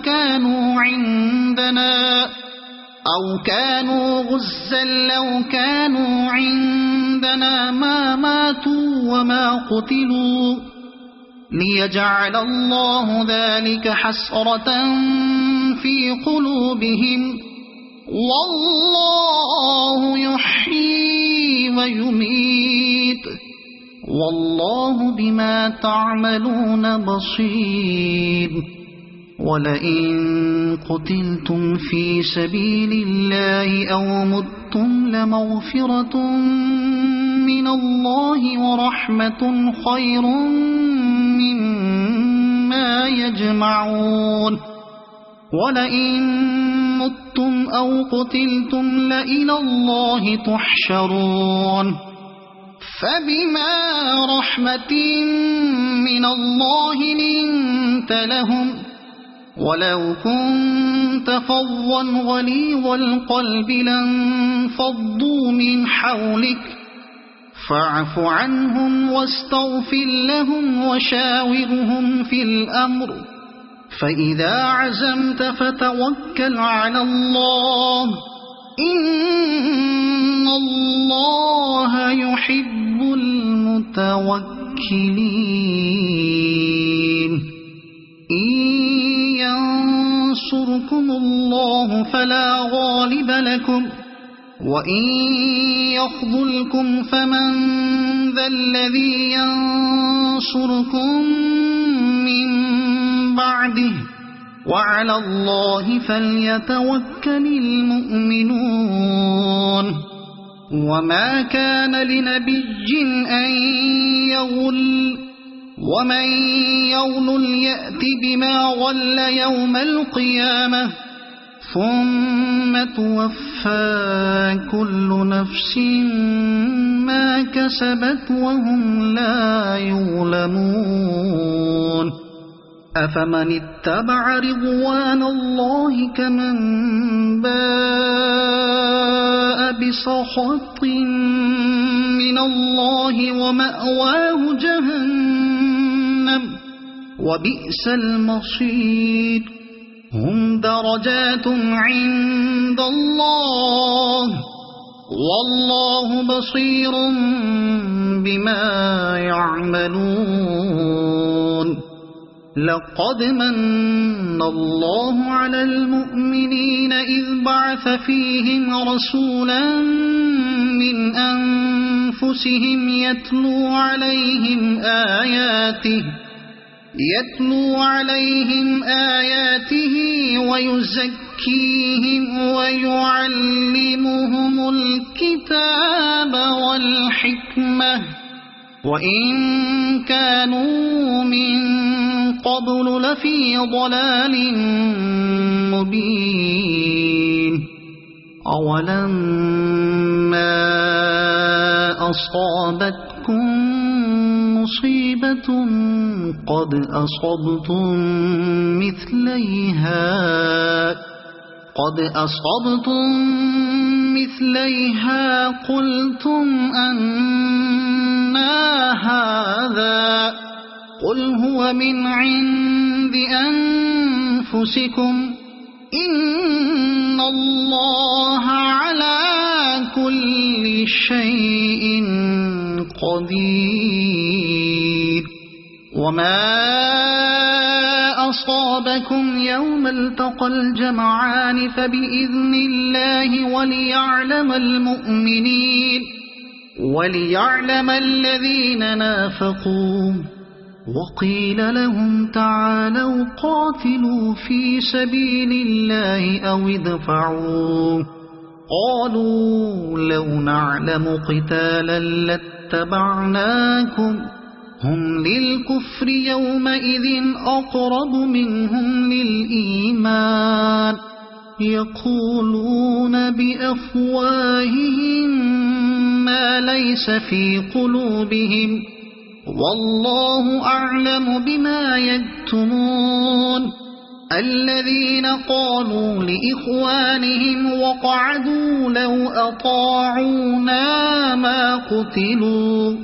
كانوا عندنا ما ماتوا وما قتلوا ليجعل الله ذلك حسرة في قلوبهم والله يحيي ويميت والله بما تعملون بصير. ولئن قتلتم في سبيل الله أو متم لمغفرة من الله ورحمة خير مما يجمعون. ولئن متم أو قتلتم لإلى الله تحشرون. فبما رحمة من الله لنت لهم ولو كنت فظا غليظ القلب لانفضوا من حولك فاعف عنهم واستغفر لهم وشاورهم في الأمر فإذا عزمت فتوكل على الله إن الله يحب المتوكلين. إن ينصركم الله فلا غالب لكم وإن يخذلكم فمن ذا الذي ينصركم من بعده وعلى الله فليتوكل المؤمنون. وما كان لنبي أن يغل ومن يغل يأت بما غل يوم القيامة ثم توفى كل نفس ما كسبت وهم لا يظلمون. أفمن اتبع رضوان الله كمن باء بسخط من الله ومأواه جهنم وبئس المصير. هم درجات عند الله والله بصير بما يعملون. لقد من الله على المؤمنين إذ بعث فيهم رسولا من أنفسهم يتلو عليهم آياته ويزكيهم ويعلمهم الكتاب والحكمة وإن كانوا من قبل لفي ضلال مبين. أولما أصابتكم مصيبة قد أصبتم مثليها قلتم أنى هذا قل هو من عند أنفسكم إن الله على كل شيء قدير. وما أصابكم يوم التقى الجمعان فبإذن الله وليعلم الذين نافقوا وقيل لهم تعالوا قاتلوا في سبيل الله أو ادفعوا قالوا لو نعلم قتالا لاتبعناكم هم للكفر يومئذ أقرب منهم للإيمان يقولون بأفواههم ما ليس في قلوبهم والله أعلم بما يكتمون الذين قالوا لإخوانهم وقعدوا لو أطاعونا ما قتلوا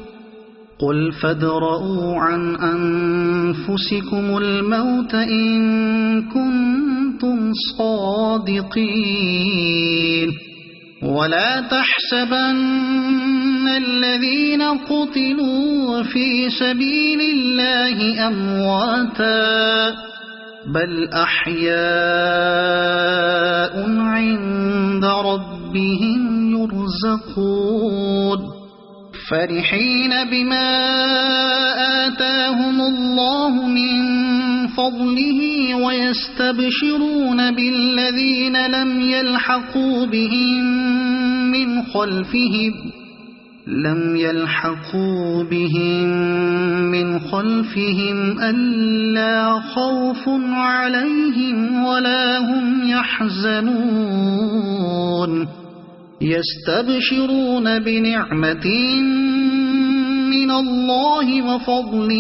قل فادرءوا عن أنفسكم الموت إن كنتم صادقين ولا تحسبن الذين قتلوا في سبيل الله أمواتا بل أحياء عند ربهم يرزقون فرحين بما آتاهم الله من فضله ويستبشرون بالذين لم يلحقوا بهم من خلفهم ألا خوف عليهم ولا هم يحزنون يستبشرون بنعمة من الله وفضل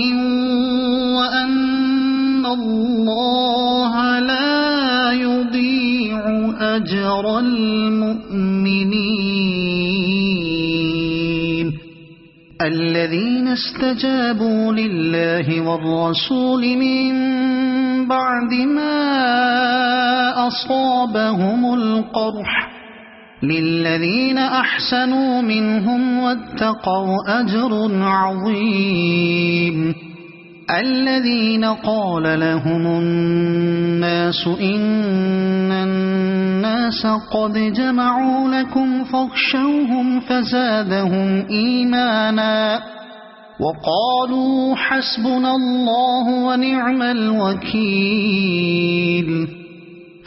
وأن الله لا يضيع أجر المؤمنين الذين استجابوا لله والرسول من بعد ما أصابهم القرح للذين أحسنوا منهم واتقوا أجر عظيم الذين قال لهم الناس إن الناس قد جمعوا لكم فاخشوهم فزادهم إيمانا وقالوا حسبنا الله ونعم الوكيل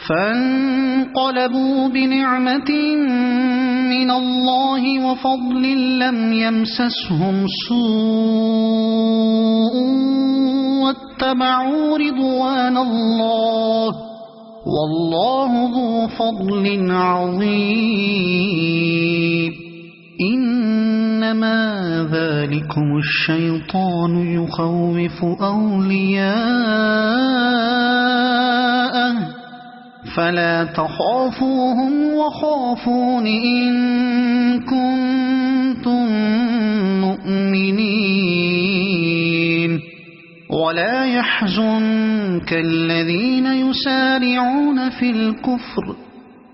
فانقلبوا بنعمة من الله وفضل لم يمسسهم سوء واتبعوا رضوان الله والله ذو فضل عظيم إنما ذلكم الشيطان يخوف أولياءه فلا تخافوهم وخافون إن كنتم مؤمنين ولا يحزنك الذين يسارعون في الكفر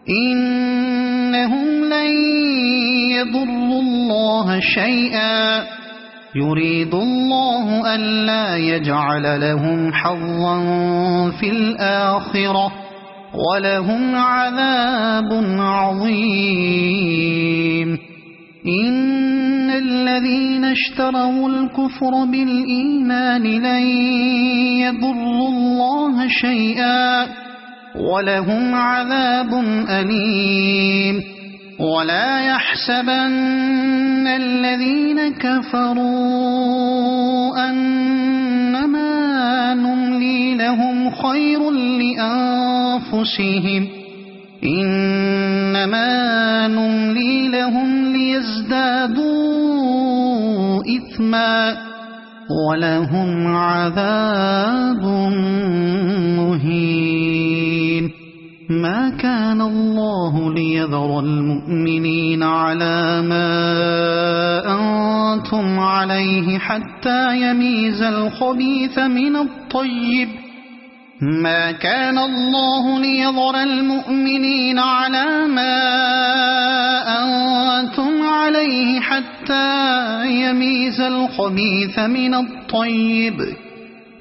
إنهم لن يضروا الله شيئا يريد الله ألا يجعل لهم حظا في الآخرة ولهم عذاب عظيم إن الذين اشتروا الكفر بالإيمان لن يضروا الله شيئا ولهم عذاب أليم ولا يحسبن الذين كفروا أنما نملي لهم خير لأنفسهم إنما نملي لهم ليزدادوا إثما ولهم عذاب مهين ما كان الله ليذر المؤمنين على ما أنتم عليه حتى يميز الخبيث من الطيب ما كان الله ليذر المؤمنين على ما أنتم عليه حتى يميز الخبيث من الطيب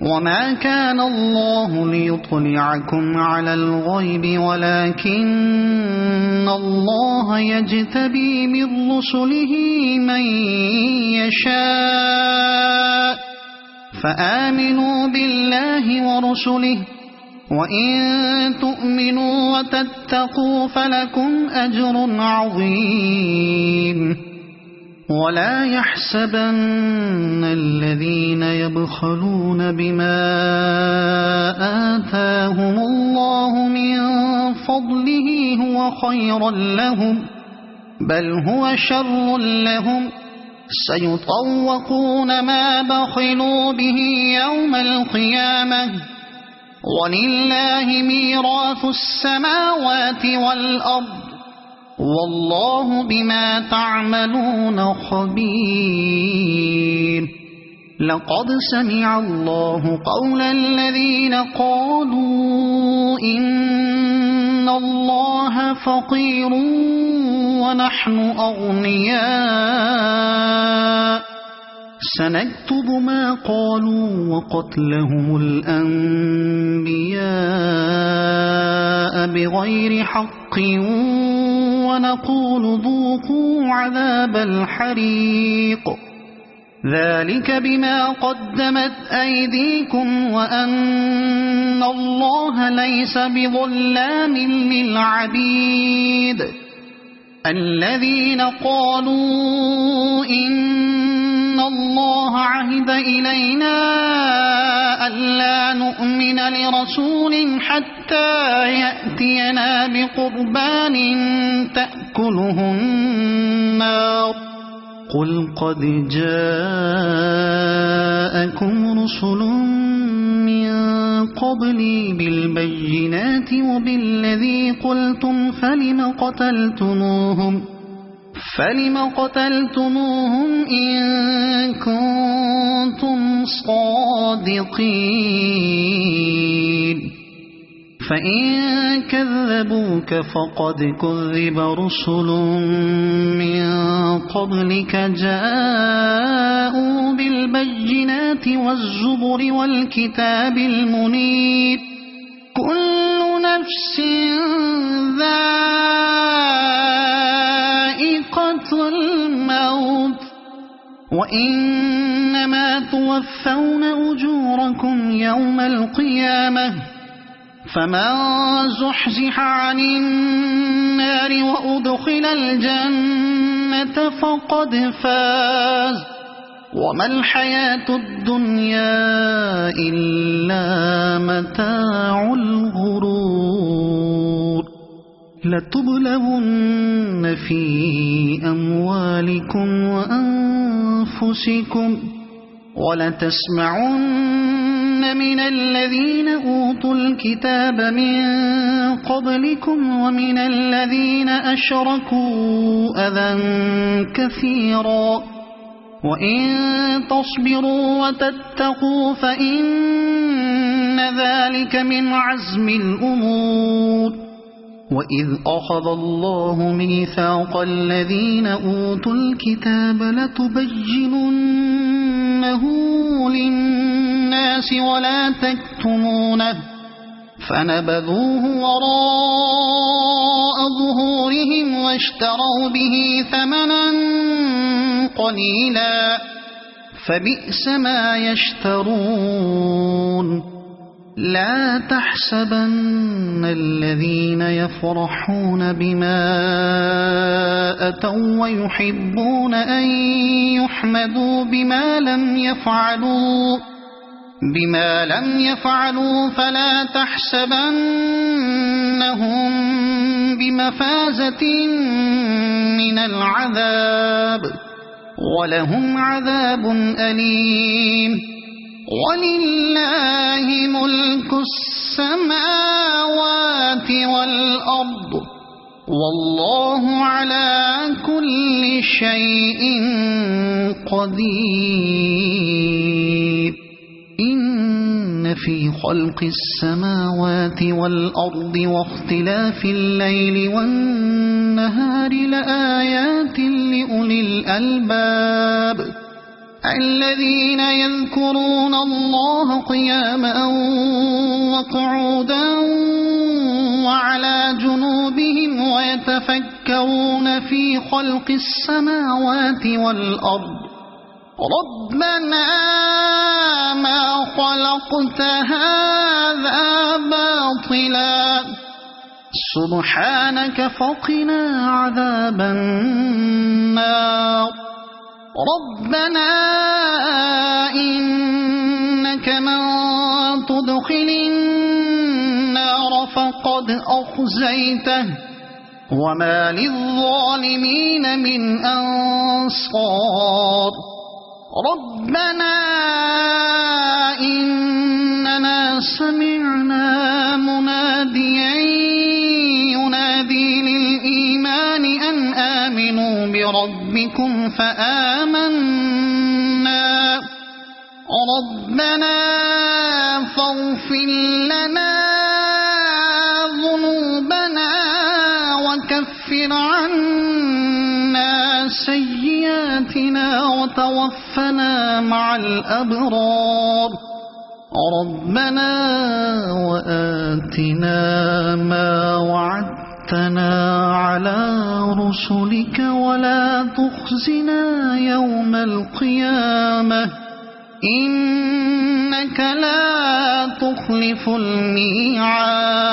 وما كان الله ليطلعكم على الغيب ولكن الله يجتبي من رسله من يشاء فآمنوا بالله ورسله وإن تؤمنوا وتتقوا فلكم أجر عظيم ولا يحسبن الذين يبخلون بما آتاهم الله من فضله هو خيرا لهم بل هو شر لهم سيطوقون ما بخلوا به يوم القيامة ولله ميراث السماوات والأرض والله بما تعملون خبير لقد سمع الله قول الذين قالوا إن الله فقير ونحن أغنياء سنكتب ما قالوا وقتلهم الأنبياء بغير حق ونقول ذوقوا عذاب الحريق ذلك بما قدمت أيديكم وأن الله ليس بظلام للعبيد الذين قالوا إن الله عهد إلينا ألا نؤمن لرسول حتى يأتينا بقربان تأكله النار قل قد جاءكم رسل من قبلي بالبينات وبالذي قلتم فلم قتلتموهم إن كنتم صادقين فإن كذبوك فقد كذب رسل من قبلك جاءوا بالبينات والزبر والكتاب المنير كل نفس ذائقة الموت وإنما توفون أجوركم يوم القيامة فمن زحزح عن النار وأدخل الجنة فقد فاز وما الحياة الدنيا إلا متاع الغرور لتبلغن في أموالكم وأنفسكم ولتسمعن من الذين أوتوا الكتاب من قبلكم ومن الذين أشركوا أذى كثيرا وإن تصبروا وتتقوا فإن ذلك من عزم الأمور وإذ أخذ الله ميثاق الذين أوتوا الكتاب لتبيننه للناس ولا تكتمونه فنبذوه وراء ظهورهم واشتروا به ثمنا قليلا فبئس ما يشترون لا تحسبن الذين يفرحون بما أتوا ويحبون أن يحمدوا بما لم يفعلوا فلا تحسبنهم بمفازة من العذاب ولهم عذاب أليم ولله ملك السماوات والأرض والله على كل شيء قدير إن في خلق السماوات والأرض واختلاف الليل والنهار لآيات لأولي الألباب الذين يذكرون الله قياما وقعودا وعلى جنوبهم ويتفكرون في خلق السماوات والأرض ربنا ما خلقت هذا باطلا سبحانك فقنا عذاب النار ربنا إنك من تدخل النار فقد أخزيته وما للظالمين من أنصار ربنا إننا سمعنا مناديا ينادي للإيمان أن آمنوا بربكم فآمنا ربنا فاغفر لنا ذنوبنا وكفر عنا سيئاتنا وتوفنا مع الأبرار ربنا وآتنا ما وعدتنا على رسلك ولا تخزنا يوم القيامة إنك لا تخلف الميعاد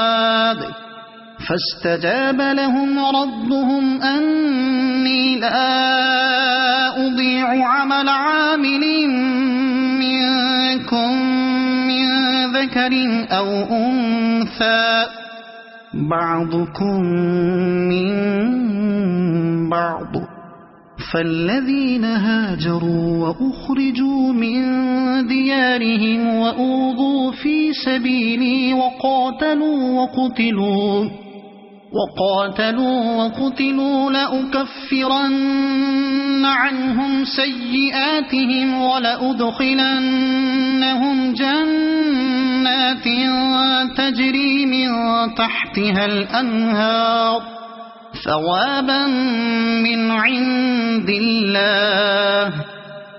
فاستجاب لهم ربهم أني لا أضيع عمل عامل منكم من ذكر أو أنثى بعضكم من بعض فالذين هاجروا وأخرجوا من ديارهم وأوذوا في سبيلي وقاتلوا لأكفرن عنهم سيئاتهم ولأدخلنهم جنات تجري من تحتها الأنهار ثوابا من عند الله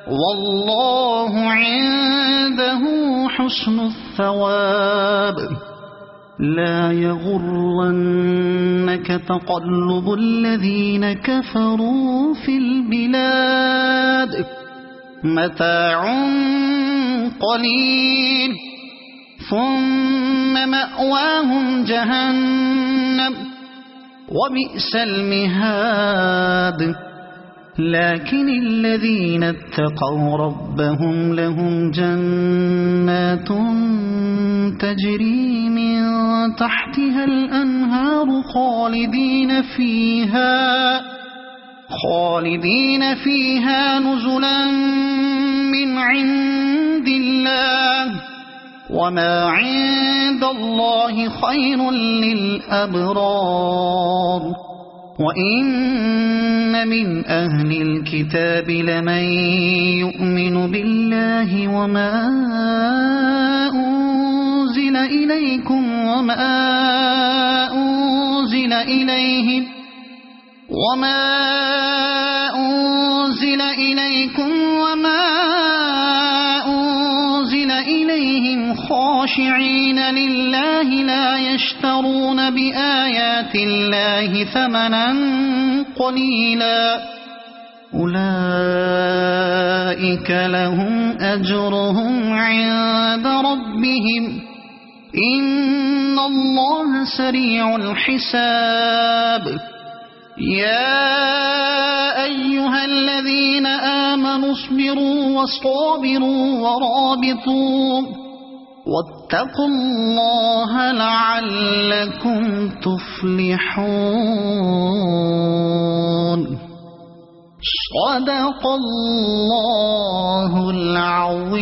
والله عنده حسن الثواب لا يغرنك تقلب الذين كفروا في البلاد متاع قليل ثم مأواهم جهنم وبئس المهاد لكن الذين اتقوا ربهم لهم جنات تجري من تحتها الأنهار خالدين فيها نزلا من عند الله وما عند الله خير للأبرار وإن من أهل الكتاب لمن يؤمن بالله وما أنزل إليكم وما أنزل إليهم خاشعين لله لا يشترون بآيات الله ثمنا قليلا أولئك لهم أجرهم عند ربهم إن الله سريع الحساب يا أيها الذين آمنوا اصبروا وصابروا ورابطوا واتقوا الله لعلكم تفلحون صدق الله العظيم.